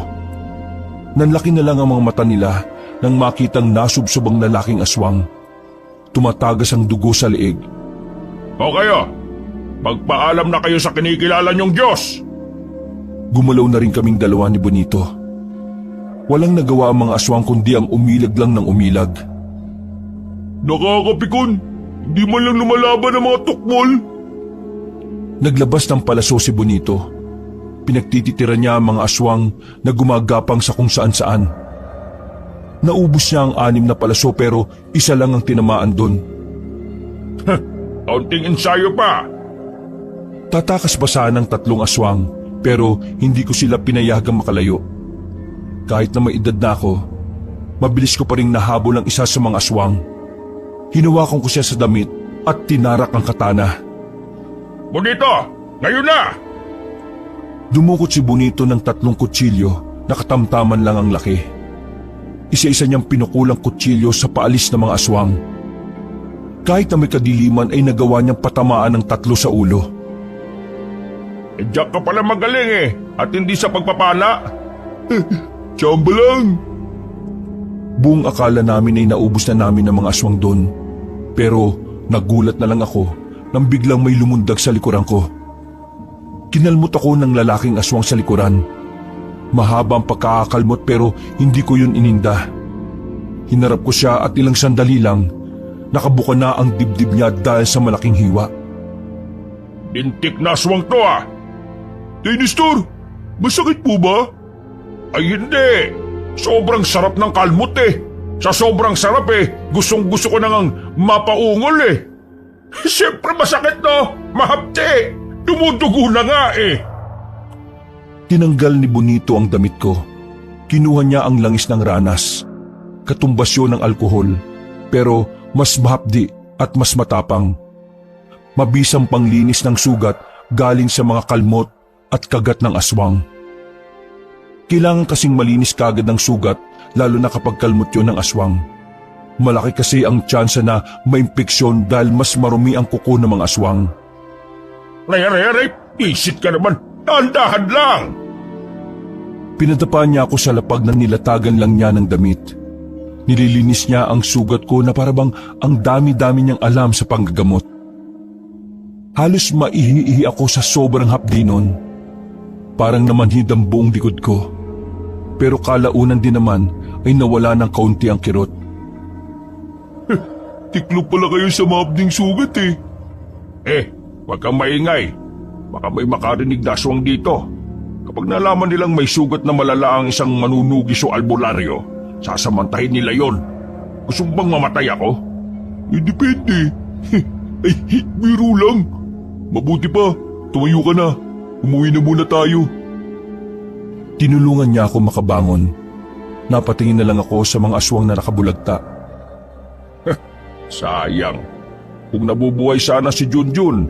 S1: Nanlaki na lang ang mga mata nila nang makitang nasubsob ang lalaking aswang. Tumatagas ang dugo sa leeg.
S2: O kayo, magpaalam na kayo sa kinikilala niyong Diyos!
S1: Gumalaw na rin kaming dalawa ni Bonito. Walang nagawa ang mga aswang kundi ang umilag lang ng umilag.
S2: Nakakapikon! Di man lang lumalaban ang mga tukmol!
S1: Naglabas ng palaso si Bonito. Pinagtititiran niya ang mga aswang na gumagapang sa kung saan-saan. Naubos niya ang 6 na palaso pero isa lang ang tinamaan doon.
S2: Kaunting ensayo pa!
S1: Tatakas pa sana ng 3 aswang pero hindi ko sila pinayagang makalayo. Kahit na may edad na ako, mabilis ko pa rin nahabol ang isa sa mga aswang. Hinawakan ko siya sa damit at tinarak ang katana.
S2: Bonito! Ngayon na!
S1: Dumukot si Bonito ng 3 kutsilyo na katamtaman lang ang laki. Isa-isa niyang pinukulang kutsilyo sa paalis ng mga aswang. Kahit na may kadiliman ay nagawa niyang patamaan ng 3 sa ulo.
S2: Diyak ka pala magaling eh, at hindi sa pagpapala. Tsamba lang!
S1: Buong akala namin ay naubos na namin ng mga aswang doon. Pero nagulat na lang ako nang biglang may lumundag sa likuran ko. Kinalmot ako ng lalaking aswang sa likuran. Mahaba ang pagkakakalmot pero hindi ko yun ininda. Hinarap ko siya at ilang sandali lang, nakabuka na ang dibdib niya dahil sa malaking hiwa.
S2: Bintik na aswang to ah! Nestor, masakit po ba? Ay hindi! Sobrang sarap ng kalmot eh! Sa sobrang sarap eh, gustong-gusto ko nang mapaungol eh! Siyempre masakit no! Mahapte! Dumudugo na nga eh!
S1: Tinanggal ni Bonito ang damit ko. Kinuha niya ang langis ng ranas. Katumbasyon ng alkohol, pero mas mahapdi at mas matapang. Mabisang panglinis ng sugat galing sa mga kalmot at kagat ng aswang. Kailangan kasing malinis kagad ng sugat lalo na kapag kalmot yun ng aswang. Malaki kasi ang tsansa na maimpeksyon dahil mas marumi ang kuko ng mga aswang.
S2: Ray, isit ka naman! Dahan-dahan lang!
S1: Pinadapa niya ako sa lapag na nilatagan lang niya ng damit. Nililinis niya ang sugat ko na parabang ang dami-dami niyang alam sa panggagamot. Halos maihi-ihi ako sa sobrang hapdi nun. Parang namanhid ang buong likod ko. Pero kalaunan din naman ay nawala ng kaunti ang kirot.
S3: Tiklo pala kayo sa maabding sugat eh.
S2: Huwag kang maingay. Baka may makarinig na aswang dito. Kapag nalaman nilang may sugat na malala ang isang manunugis o albularyo, sasamantahin nila yon. Gusto mo bang mamatay ako?
S3: Depende. Ay, biro lang. Mabuti pa, tumayo ka na. Umuwi na muna tayo.
S1: Tinulungan niya ako makabangon. Napatingin na lang ako sa mga aswang na nakabulagta.
S2: Sayang. Kung nabubuhay sana si Junjun,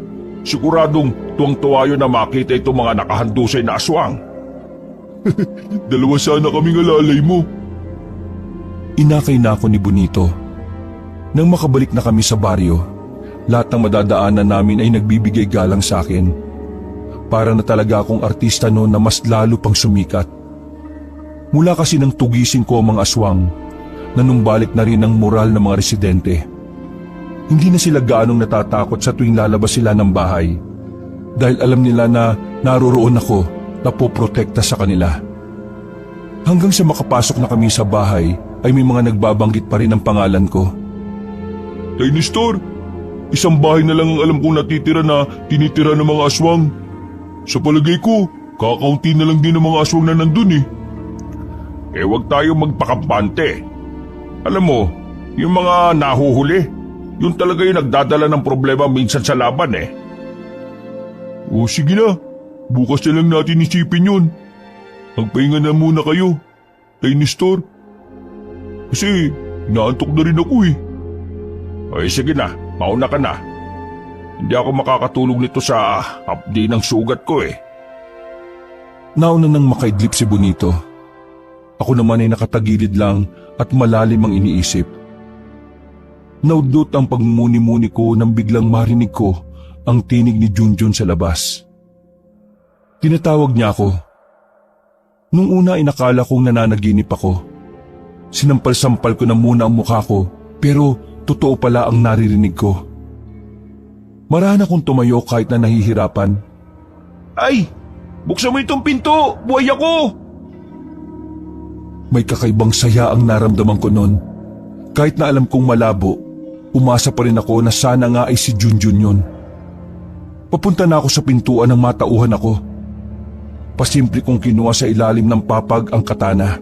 S2: siguradong tuwang-tuwa yun na makita itong mga nakahandusay na aswang.
S3: Dalawa sana kaming alalay mo.
S1: Inakay na ako ni Bonito. Nang makabalik na kami sa baryo, lahat ng madadaanan namin ay nagbibigay galang sa akin. Para na talaga akong artista noon na mas lalo pang sumikat. Mula kasi nang tugisin ko ang mga aswang, nanumbalik na rin ang moral ng mga residente. Hindi na sila gaanong natatakot sa tuwing lalabas sila ng bahay dahil alam nila na naroroon ako na poprotekta sa kanila. Hanggang sa makapasok na kami sa bahay ay may mga nagbabanggit pa rin ang pangalan ko.
S3: Tay Nestor, isang bahay na lang ang alam kong natitira na tinitira ng mga aswang. Sa palagay ko, kakaunti na lang din ng mga aswang na nandun eh.
S2: Huwag tayo magpakampante. Alam mo, yung mga nahuhuli, yun talaga yung nagdadala ng problema minsan sa laban eh.
S3: O sige na, bukas na lang natin isipin yun. Magpahinga na muna kayo, Tay Nestor. Kasi naantok na rin ako eh.
S2: Ay sige na, mauna ka na. Hindi ako makakatulog nito sa hapdi ng sugat ko eh.
S1: Nauna nang makaidlip si Bonito. Ako naman ay nakatagilid lang at malalim ang iniisip. Naudlot ang pagmumuni-muni ko nang biglang marinig ko ang tinig ni Junjun sa labas. Tinatawag niya ako. Nung una ay nakala kong nananaginip ako. Sinampal-sampal ko na muna ang mukha ko pero totoo pala ang naririnig ko. Marahan akong tumayo kahit na nahihirapan.
S4: Ay! Buksan mo itong pinto! Buhay ako!
S1: May kakaibang saya ang naramdaman ko noon. Kahit na alam kong malabo, umasa pa rin ako na sana nga ay si Junjun yun. Papunta na ako sa pintuan nang matauhan ako. Pasimple kong kinuha sa ilalim ng papag ang katana.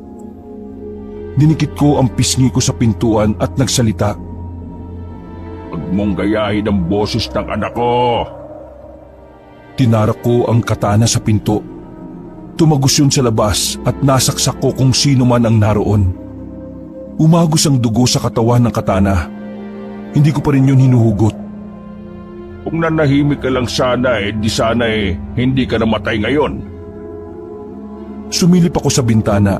S1: Dinikit ko ang pisngi ko sa pintuan at nagsalita.
S2: Huwag mong gayahin ang boses ng anak ko.
S1: Tinarak ko ang katana sa pinto. Tumagos yun sa labas at nasaksak ko kung sino man ang naroon. Umagos ang dugo sa katawan ng katana. Hindi ko pa rin yun hinuhugot.
S2: Kung nanahimik ka lang sana di sana hindi ka namatay ngayon.
S1: Sumilip ako sa bintana.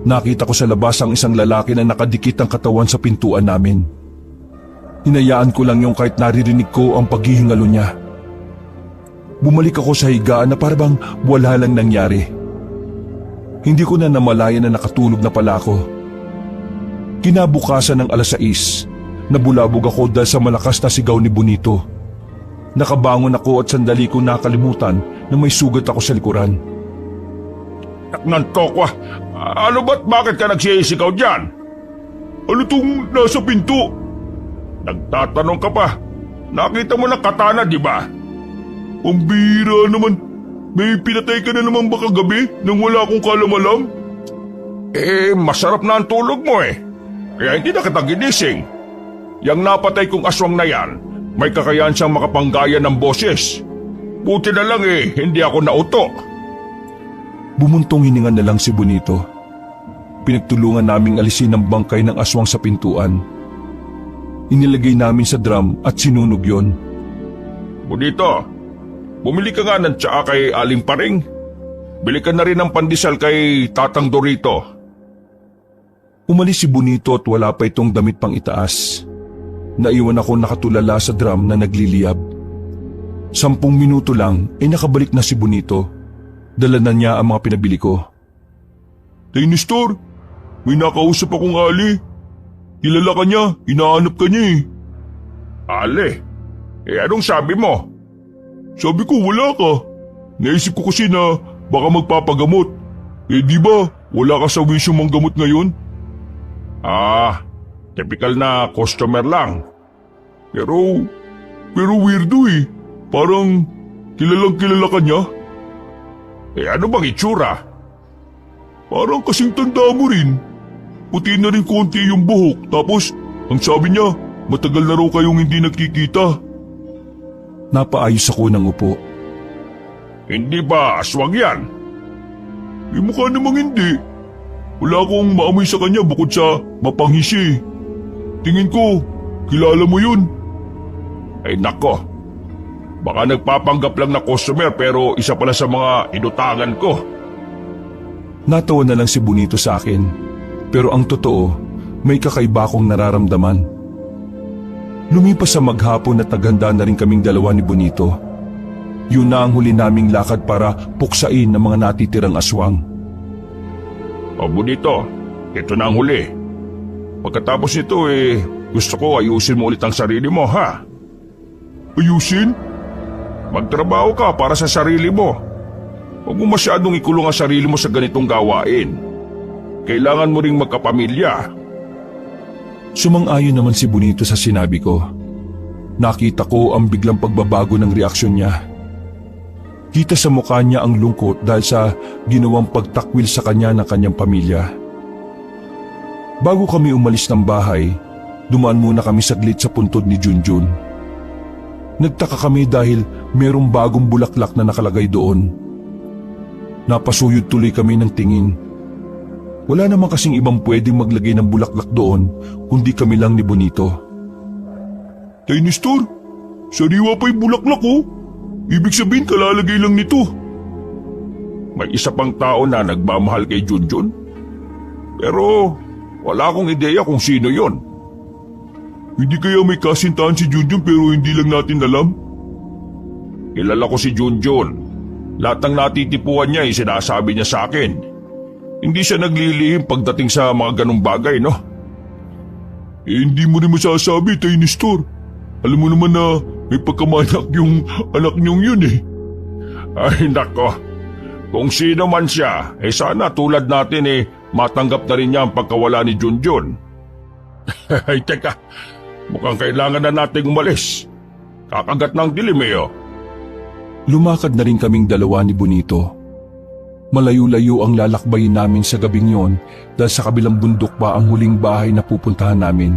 S1: Nakita ko sa labas ang isang lalaki na nakadikit ang katawan sa pintuan namin. Hinayaan ko lang yung kahit naririnig ko ang paghihingalo niya. Bumalik ako sa higaan na parang wala lang nangyari. Hindi ko na namalayan na nakatulog na pala ako. Kinabukasan ng 6:00, nabulabog ako dahil sa malakas na sigaw ni Bonito. Nakabangon ako at sandali ko nakalimutan na may sugat ako sa likuran.
S2: Nantok ka. Ano ba't bakit ka nagsisigaw dyan?
S3: Ano tong nasa pinto?
S2: Nagtatanong ka pa. Nakita mo ng katana, di ba?
S3: Ang bihira naman. May pinatay ka na naman ba kagabi nang wala akong kalamalam?
S2: Masarap na ang tulog mo eh. Kaya hindi na kita ginising. Yang napatay kong aswang na yan, may kakayahan siyang makapanggaya ng boses. Buti na lang hindi ako nauto.
S1: Bumuntong hininga na lang si Bonito. Pinagtulungan naming alisin ang bangkay ng aswang sa pintuan. Inilagay namin sa drum at sinunog yon.
S2: Bonito, bumili ka nga ng tsaa kay Aling Paring. Bili ka na rin ng pandesal kay Tatang Dorito.
S1: Umalis si Bonito at wala pa itong damit pang itaas. Naiwan ako nakatulala sa drum na nagliliyab. 10 minuto lang ay nakabalik na si Bonito. Dala na niya ang mga pinabili ko.
S3: Tay Nestor, may nakausap akong Ali. Kilala ka niya, hinahanap ka niya eh.
S2: Ali? Anong sabi mo?
S3: Sabi ko wala ka. Naisip ko kasi na baka magpapagamot. Di ba wala ka sa wisyo mong gamot ngayon?
S2: Typical na customer lang.
S3: Pero weirdo eh. Parang kilalang kilala ka niya.
S2: Ano bang itsura?
S3: Parang kasing tanda mo rin. Puti na rin konti yung buhok. Tapos ang sabi niya, matagal na raw kayong hindi nagkikita.
S1: Napaayos ako ng upo.
S2: Hindi ba aswang yan?
S3: Mukha namang hindi. Wala akong maamoy sa kanya bukod sa mapanghisi. Tingin ko, kilala mo yun.
S2: Nako. Baka nagpapanggap lang na customer pero isa pala sa mga inutangan ko.
S1: Natawa na lang si Bonito sa akin. Pero ang totoo, may kakaiba akong nararamdaman. Lumipas sa maghapon at naghanda na rin kaming dalawa ni Bonito. Yun na ang huli naming lakad para puksain ng mga natitirang aswang.
S2: O Bonito, ito na ang huli. Pagkatapos nito gusto ko ayusin mo ulit ang sarili mo, ha?
S3: Ayusin?
S2: Magtrabaho ka para sa sarili mo. Huwag mo masyadong ikulong ang sarili mo sa ganitong gawain. Kailangan mo ring magkapamilya.
S1: Sumang-ayon naman si Bonito sa sinabi ko. Nakita ko ang biglang pagbabago ng reaksyon niya. Kita sa mukha niya ang lungkot dahil sa ginawang pagtakwil sa kanya ng kanyang pamilya. Bago kami umalis ng bahay, dumaan muna kami saglit sa puntod ni Junjun. Nagtaka kami dahil merong bagong bulaklak na nakalagay doon. Napasuyod tuloy kami ng tingin. Wala naman kasing ibang pwedeng maglagay ng bulaklak doon kundi kami lang ni Bonito.
S3: Tay Nestor, sariwa pa yung bulaklak oh. Ibig sabihin kalalagay lang nito.
S2: May isa pang tao na nagmamahal kay Junjun. Pero wala akong ideya kung sino yon.
S3: Hindi kaya may kasintahan si Junjun pero hindi lang natin alam?
S2: Kilala ko si Junjun. Lahat ng natitipuan niya sinasabi niya sa akin. Hindi siya naglilihim pagdating sa mga ganong bagay, no?
S3: Hindi mo rin masasabi, Tay Nestor. Alam mo naman na may pagkamanak yung anak niyong yun eh.
S2: Ay nako, kung sino man siya, sana tulad natin matanggap na rin niya ang pagkawala ni Junjun. Ay teka, mukhang kailangan na nating umalis. Kakagat ng dilim oh.
S1: Lumakad na rin kaming dalawa ni Bonito. Malayo-layo ang lalakbayin namin sa gabing yon dahil sa kabilang bundok pa ang huling bahay na pupuntahan namin.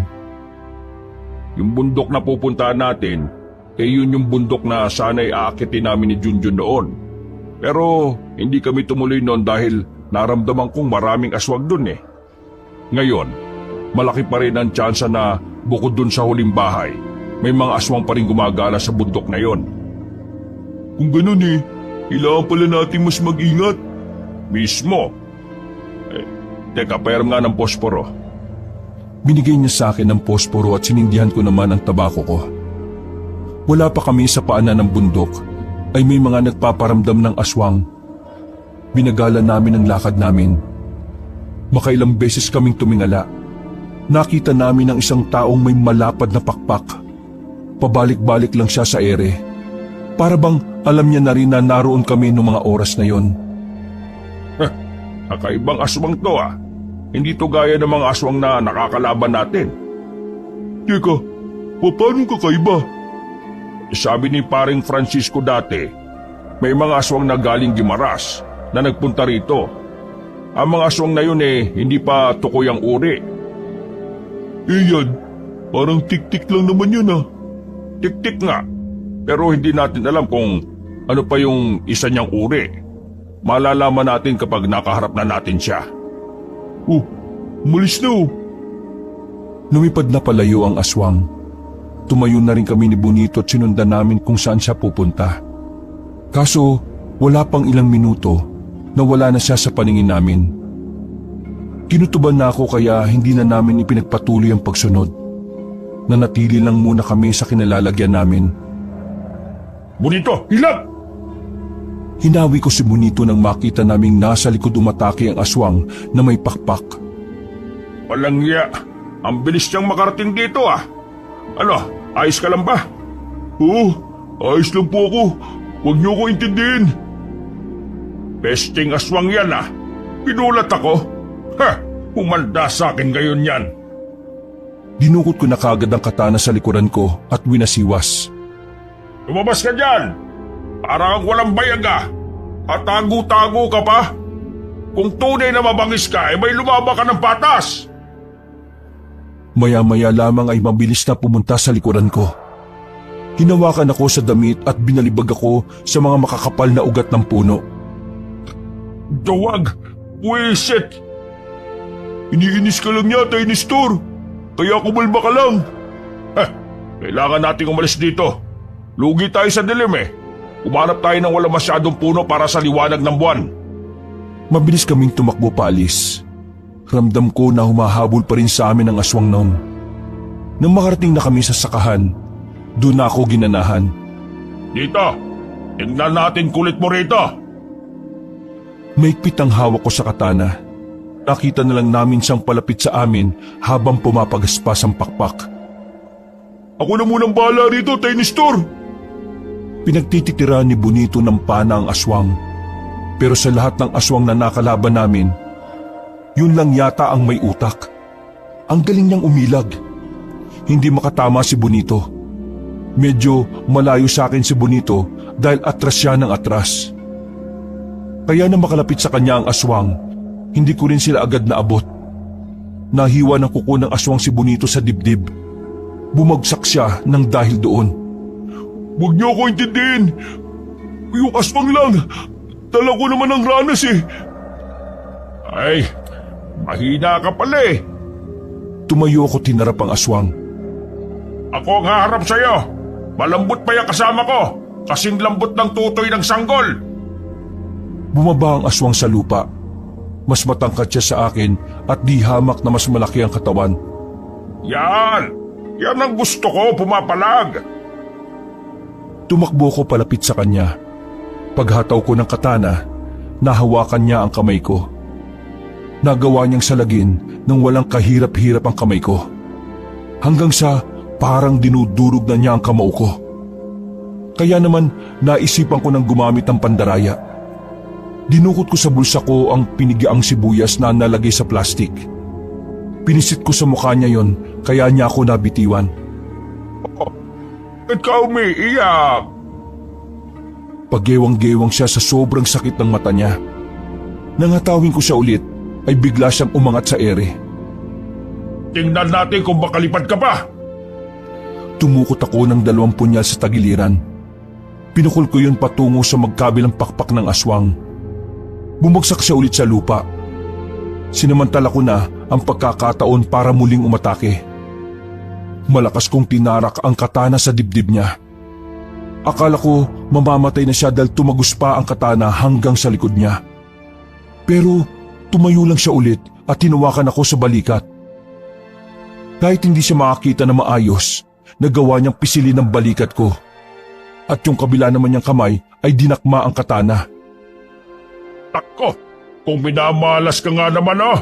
S2: Yung bundok na pupuntahan natin, yun yung bundok na sana'y aakitin namin ni Junjun noon. Pero hindi kami tumuloy noon dahil naramdaman kong maraming aswang dun eh. Ngayon, malaki pa rin ang tsansa na bukod dun sa huling bahay, may mga aswang pa rin gumagala sa bundok na yon.
S3: Kung ganun kailangan pala natin mas mag-ingat.
S2: Mismo. Teka, pairam nga ng posporo.
S1: Binigay niya sa akin ng posporo at sinindihan ko naman ang tabako ko. Wala pa kami sa paanan ng bundok ay may mga nagpaparamdam ng aswang. Binagala namin ang lakad namin. Makailang beses kaming tumingala. Nakita namin ang isang taong may malapad na pakpak. Pabalik-balik lang siya sa ere. Para bang alam niya na rin na naroon kami noong mga oras na yon.
S2: Kakaibang aswang to ah. Hindi to gaya ng mga aswang na nakakalaban natin.
S3: Teka, paano kakaiba?
S2: Sabi ni paring Francisco dati, may mga aswang na galing Guimaras na nagpunta rito. Ang mga aswang na yun hindi pa tukoy ang uri.
S3: Yan, parang tik-tik lang naman yun ah.
S2: Tik-tik nga, pero hindi natin alam kung ano pa yung isa niyang uri. Malalaman natin kapag nakaharap na natin siya.
S3: Oh, umalis na oh.
S1: Lumipad na palayo ang aswang. Tumayo na rin kami ni Bonito at sinundan namin kung saan siya pupunta. Kaso wala pang ilang minuto na wala na siya sa paningin namin. Kinutuban na ako kaya hindi na namin ipinagpatuloy ang pagsunod. Nanatili lang muna kami sa kinalalagyan namin.
S2: Bonito, hilap!
S1: Hinawi ko si Bonito nang makita naming nasa likod umatake ang aswang na may pakpak.
S2: Walang iya, ang bilis niyang makarating dito ah. Ano, ayos ka lang ba?
S3: Oo, ayos lang po ako. Huwag niyo ko intindihin.
S2: Pesting aswang yan ah. Pinulat ako. Ha, umanda sa akin ngayon yan.
S1: Dinukot ko na kagad ang katana sa likuran ko at winasiwas.
S2: Lumabas ka dyan! Para kang walang bayag ah. At tago-tago ka pa. Kung tunay na mabangis ka, may lumaba ka ng patas.
S1: Maya-maya lamang ay mabilis na pumunta sa likuran ko. Hinawakan ako sa damit at binalibag ako sa mga makakapal na ugat ng puno.
S2: Duwag! Wisit!
S3: Iniinis ka lang yata, Nestor. Kaya kumalma ka lang.
S2: Kailangan nating umalis dito. Lugi tayo sa dilim eh. Umanap tayo ng wala masyadong puno para sa liwanag ng buwan.
S1: Mabilis kaming tumakbo paalis. Ramdam ko na humahabol pa rin sa amin ang aswang noon. Nang makarating na kami sa sakahan, doon na ako ginanahan.
S2: Dito! Tingnan natin kulit mo rito!
S1: Maigpit ang hawak ko sa katana. Nakita na lang namin siyang palapit sa amin habang pumapagaspas ang pakpak.
S3: Ako na munang bahala rito, Tay Nestor.
S1: Pinagtititira ni Bonito ng pana ang aswang. Pero sa lahat ng aswang na nakalaban namin, yun lang yata ang may utak. Ang galing niyang umilag. Hindi makatama si Bonito. Medyo malayo sa akin si Bonito dahil atras siya ng atras. Kaya na makalapit sa kanya ang aswang, hindi ko rin sila agad naabot. Nahiwa ng kuko ng aswang si Bonito sa dibdib. Bumagsak siya ng dahil doon.
S3: Huwag niyo ako intindihin. Yung aswang lang. Dala ko naman ang ranas eh.
S2: Ay, mahina ka pala eh.
S1: Tumayo ako tinarap ang aswang.
S2: Ako ang haharap sa'yo. Malambot pa yung kasama ko. Kasing lambot ng tutoy ng sanggol.
S1: Bumaba ang aswang sa lupa. Mas matangkad siya sa akin at di hamak na mas malaki ang katawan.
S2: Yan! Yan ang gusto ko, pumapalag.
S1: Tumakbo ko palapit sa kanya. Paghataw ko ng katana, nahawakan niya ang kamay ko. Nagawa niyang salagin nang walang kahirap-hirap ang kamay ko. Hanggang sa parang dinudurog na niya ang kamao ko. Kaya naman naisipan ko ng gumamit ng pandaraya. Dinukot ko sa bulsa ko ang pinigiang sibuyas na nalagay sa plastik. Pinisit ko sa mukha niya yon, kaya niya ako nabitiwan.
S2: Ba't ka umiiyak?
S1: Paggewang-gewang siya sa sobrang sakit ng mata niya. Nang hatawin ko siya ulit, ay bigla siyang umangat sa ere.
S2: Tingnan natin kung makalipad ka pa.
S1: Tumukot ako ng 2 punyal sa tagiliran. Pinukol ko yun patungo sa magkabilang pakpak ng aswang. Bumagsak siya ulit sa lupa. Sinamantala ko na ang pagkakataon para muling umatake. Malakas kong tinarak ang katana sa dibdib niya. Akala ko mamamatay na siya dahil tumagos pa ang katana hanggang sa likod niya. Pero tumayo lang siya ulit at tinawakan ako sa balikat. Kahit hindi siya makakita na maayos, nagawa niyang pisilin ang balikat ko. At yung kabila naman niyang kamay ay dinakma ang katana.
S2: Tako, kung minamalas ka nga naman oh.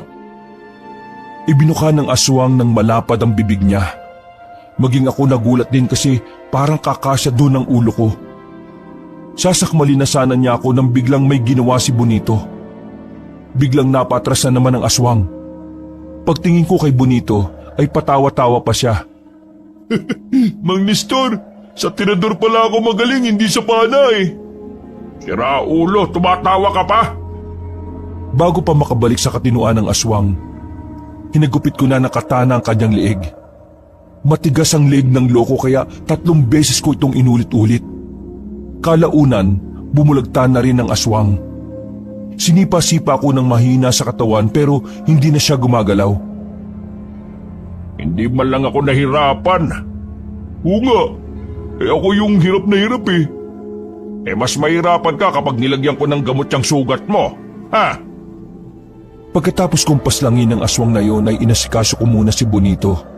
S1: Ibinuka ng aswang ng malapad ang bibig niya. Maging ako nagulat din kasi parang kakasya doon ang ulo ko. Sasakmali na sana niya ako nang biglang may ginawa si Bonito. Biglang napatras na naman ang aswang. Pagtingin ko kay Bonito ay patawa-tawa pa siya.
S3: Mang Nestor, sa tirador pala ako magaling, hindi sa pana eh.
S2: Sira ulo, tumatawa ka pa?
S1: Bago pa makabalik sa katinuan ng aswang, hinagupit ko na ng katana ang kanyang leeg. Matigas ang leeg ng loko kaya 3 beses ko itong inulit-ulit. Kalaunan, bumulagta na rin ang aswang. Sinipa-sipa ko ng mahina sa katawan pero hindi na siya gumagalaw.
S2: Hindi man lang ako nahirapan.
S3: Oo nga, ako yung hirap na hirap eh.
S2: Mas mahirapan ka kapag nilagyan ko ng gamot yung sugat mo. Ha?
S1: Pagkatapos kong paslangin ng aswang na yon ay inasikaso ko muna si Bonito.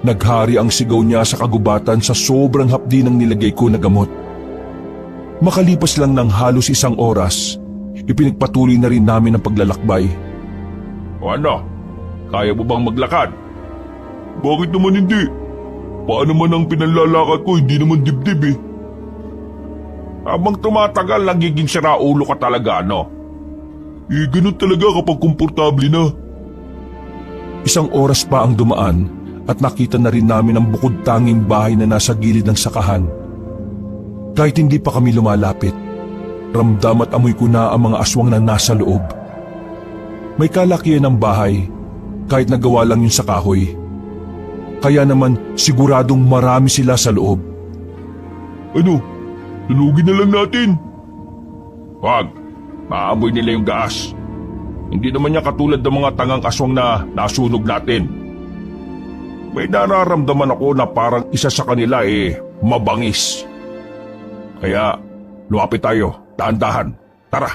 S1: Naghari ang sigaw niya sa kagubatan sa sobrang hapdi ng nilagay ko na gamot. Makalipas lang ng halos 1 oras, ipinagpatuloy na rin namin ang paglalakbay.
S2: O ano? Kaya mo bang maglakad?
S3: Bakit naman hindi? Paano man ang pinanlalakad ko, hindi naman dibdib eh.
S2: Habang tumatagal, nagiging siraulo ka talaga, ano?
S3: Ganun talaga kapag komportable na.
S1: 1 oras pa ang dumaan at nakita na rin namin ang bukod tanging bahay na nasa gilid ng sakahan. Kahit hindi pa kami lumalapit, ramdam at amoy ko na ang mga aswang na nasa loob. May kalakihan ng bahay, kahit nagawa lang yun sa kahoy. Kaya naman siguradong marami sila sa loob.
S3: Ano? Lunugin na lang natin.
S2: Wag, maamoy nila yung gaas. Hindi naman niya katulad ng mga tangang aswang na nasunog natin. May nararamdaman ako na parang isa sa kanila mabangis. Kaya lumapit tayo, dahan-dahan. Tara.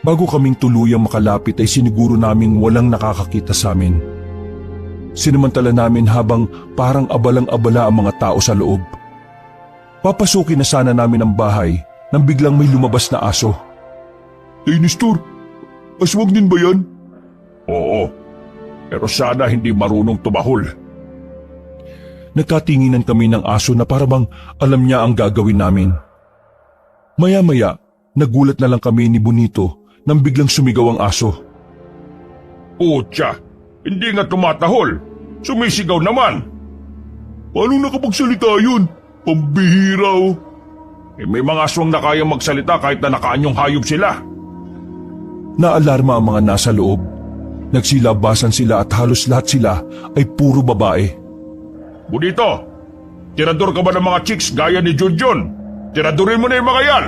S1: Bago kaming tuluyang makalapit ay siniguro naming walang nakakakita sa amin. Sinamantala namin habang parang abalang-abala ang mga tao sa loob. Papasukin na sana namin ang bahay nang biglang may lumabas na aso.
S3: Tay Nestor, aswang din ba yan?
S2: Oo, pero sana hindi marunong tumahol.
S1: Nagkatinginan kami ng aso na parabang alam niya ang gagawin namin. Maya-maya, nagulat na lang kami ni Bonito nang biglang sumigaw ang aso.
S2: Putya, hindi nga tumatahol. Sumisigaw naman. Paano nakapagsalita yun? Pambihira oh. May mga aswang na kayang magsalita kahit na nakaanyong hayop sila.
S1: Naalarma ang mga nasa loob. Nagsilabasan sila at halos lahat sila ay puro babae.
S2: Bonito, tirador ka ba ng mga chicks gaya ni Junjun? Tiradurin mo na yung mga yan.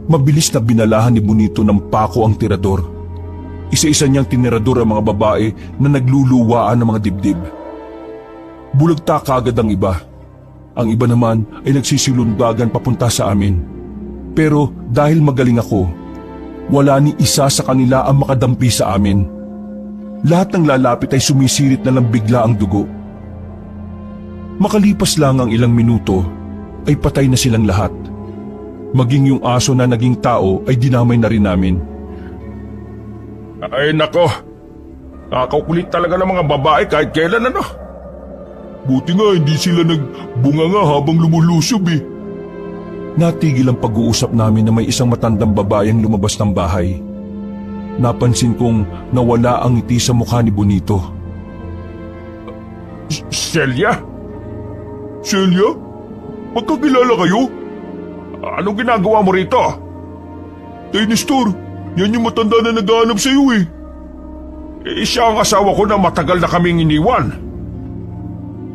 S1: Mabilis na binalahan ni Bonito ng pako ang tirador. Isa-isa niyang tinirador ang mga babae na nagluluwaan ng mga dibdib. Bulagta kaagad ang iba. Ang iba naman ay nagsisilundagan papunta sa amin. Pero dahil magaling ako, wala ni isa sa kanila ang makadampi sa amin. Lahat ng lalapit ay sumisirit na lang bigla ang dugo. Makalipas lang ang ilang minuto, ay patay na silang lahat. Maging yung aso na naging tao ay dinamay na rin namin.
S2: Ay nako, nakakakulit talaga ng mga babae kahit kailan ano. Buti nga hindi sila nagbunganga habang lumulusob eh.
S1: Natigil ang pag-uusap namin na may isang matandang babaeng lumabas ng bahay. Napansin kong nawala ang ngiti sa mukha ni Bonito.
S2: Celia? Celia? Magkakilala kayo? Anong ginagawa mo rito? Nestor, yan yung matanda na naghahanap sa iyo eh. Siya ang asawa ko na matagal na kaming iniwan.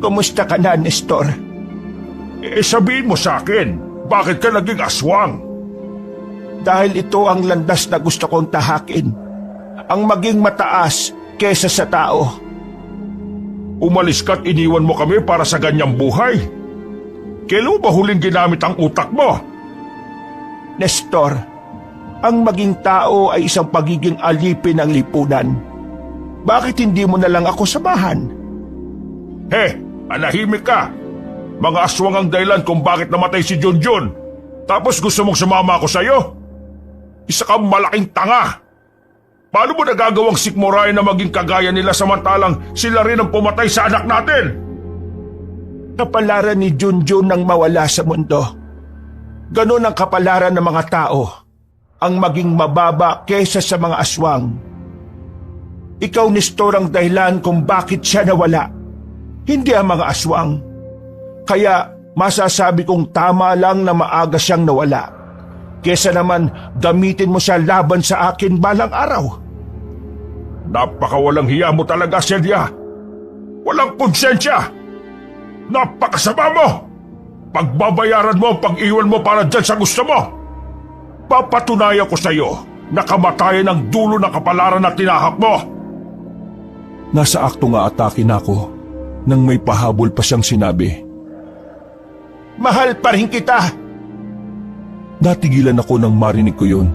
S4: Kumusta ka na, Nestor?
S2: Sabihin mo sa akin, bakit ka naging aswang?
S4: Dahil ito ang landas na gusto kong tahakin. Ang maging mataas kesa sa tao.
S2: Umalis ka't iniwan mo kami para sa ganyang buhay. Kailan mo ba huling ginamit ang utak mo?
S4: Nestor, ang maging tao ay isang pagiging alipin ng lipunan. Bakit hindi mo na lang ako samahan?
S2: Manahimik ka. Mga aswang ang dahilan kung bakit namatay si Junjun. Tapos gusto mong sumama ako sa'yo? Isa kang malaking tanga. Paano mo nagagawang sikmurahin na maging kagaya nila samantalang sila rin ang pumatay sa anak natin?
S4: Kapalaran ni Junjun nang mawala sa mundo. Ganon ang kapalaran ng mga tao. Ang maging mababa kesa sa mga aswang. Ikaw, Nestor, ang dahilan kung bakit siya nawala. Hindi ang mga aswang. Kaya masasabi kong tama lang na maaga siyang nawala. Kesa naman gamitin mo siya laban sa akin balang araw.
S2: Napakawalang hiya mo talaga, Celia. Walang konsensya. Napakasama mo. Pagbabayaran mo ang pag-iwan mo para dyan sa gusto mo. Papatunayan ko sa iyo na kamatayan ang dulo ng kapalaran na tinahak mo.
S1: Nasa akto nga atake na ako nang may pahabol pa siyang sinabi.
S4: Mahal pa rin kita.
S1: Natigilan ako nang marinig ko yun.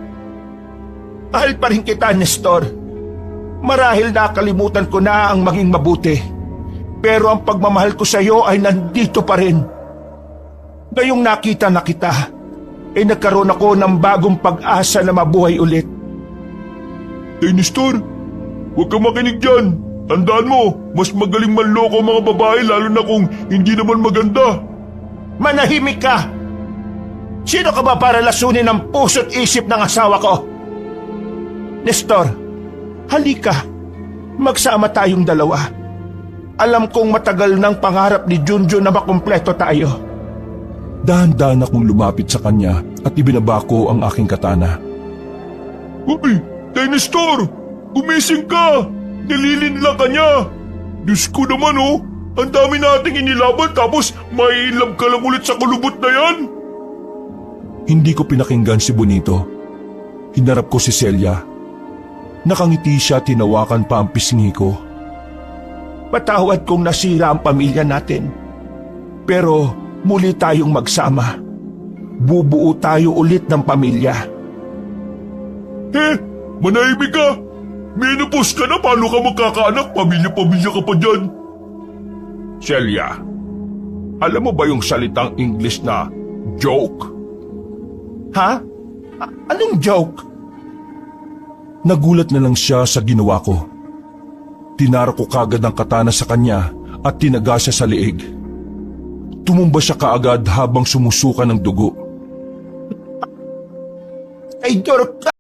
S4: Mahal pa rin kita, Nestor. Marahil nakalimutan ko na ang maging mabuti. Pero ang pagmamahal ko sa iyo ay nandito pa rin. Ngayong nakita na kita, ay nagkaroon ako ng bagong pag-asa na mabuhay ulit.
S2: Nestor, huwag kang makinig dyan. Tandaan mo, mas magaling manloko ang mga babae lalo na kung hindi naman maganda.
S4: Manahimik ka! Sino ka ba para lasunin ang puso't isip ng asawa ko? Nestor, halika. Magsama tayong dalawa. Alam kong matagal ng pangarap ni Junjun na makumpleto tayo.
S1: Dahan-dahan akong lumapit sa kanya at ibinaba ko ang aking katana.
S2: Uy, Nestor! Gumising ka! Nililinla ka niya! Diyos ko naman oh! Ang dami nating inilaban tapos may love ka lang ulit sa kulubot na yan!
S1: Hindi ko pinakinggan si Bonito. Hinarap ko si Celia. Nakangiti siya, tinawakan pa ang pisngi ko.
S4: Patawad kong nasira ang pamilya natin. Pero muli tayong magsama. Bubuo tayo ulit ng pamilya.
S2: Manahimik ka! Menopause ka na, paano ka magkakaanak? Pamilya-pamilya ka pa dyan. Celia, alam mo ba yung salitang English na joke?
S4: Ha? Anong joke?
S1: Nagulat na lang siya sa ginawa ko. Tinara ko kagad ang katana sa kanya at tinaga siya sa liig. Tumumba siya kaagad habang sumusuka ng dugo.
S4: Traidor ka!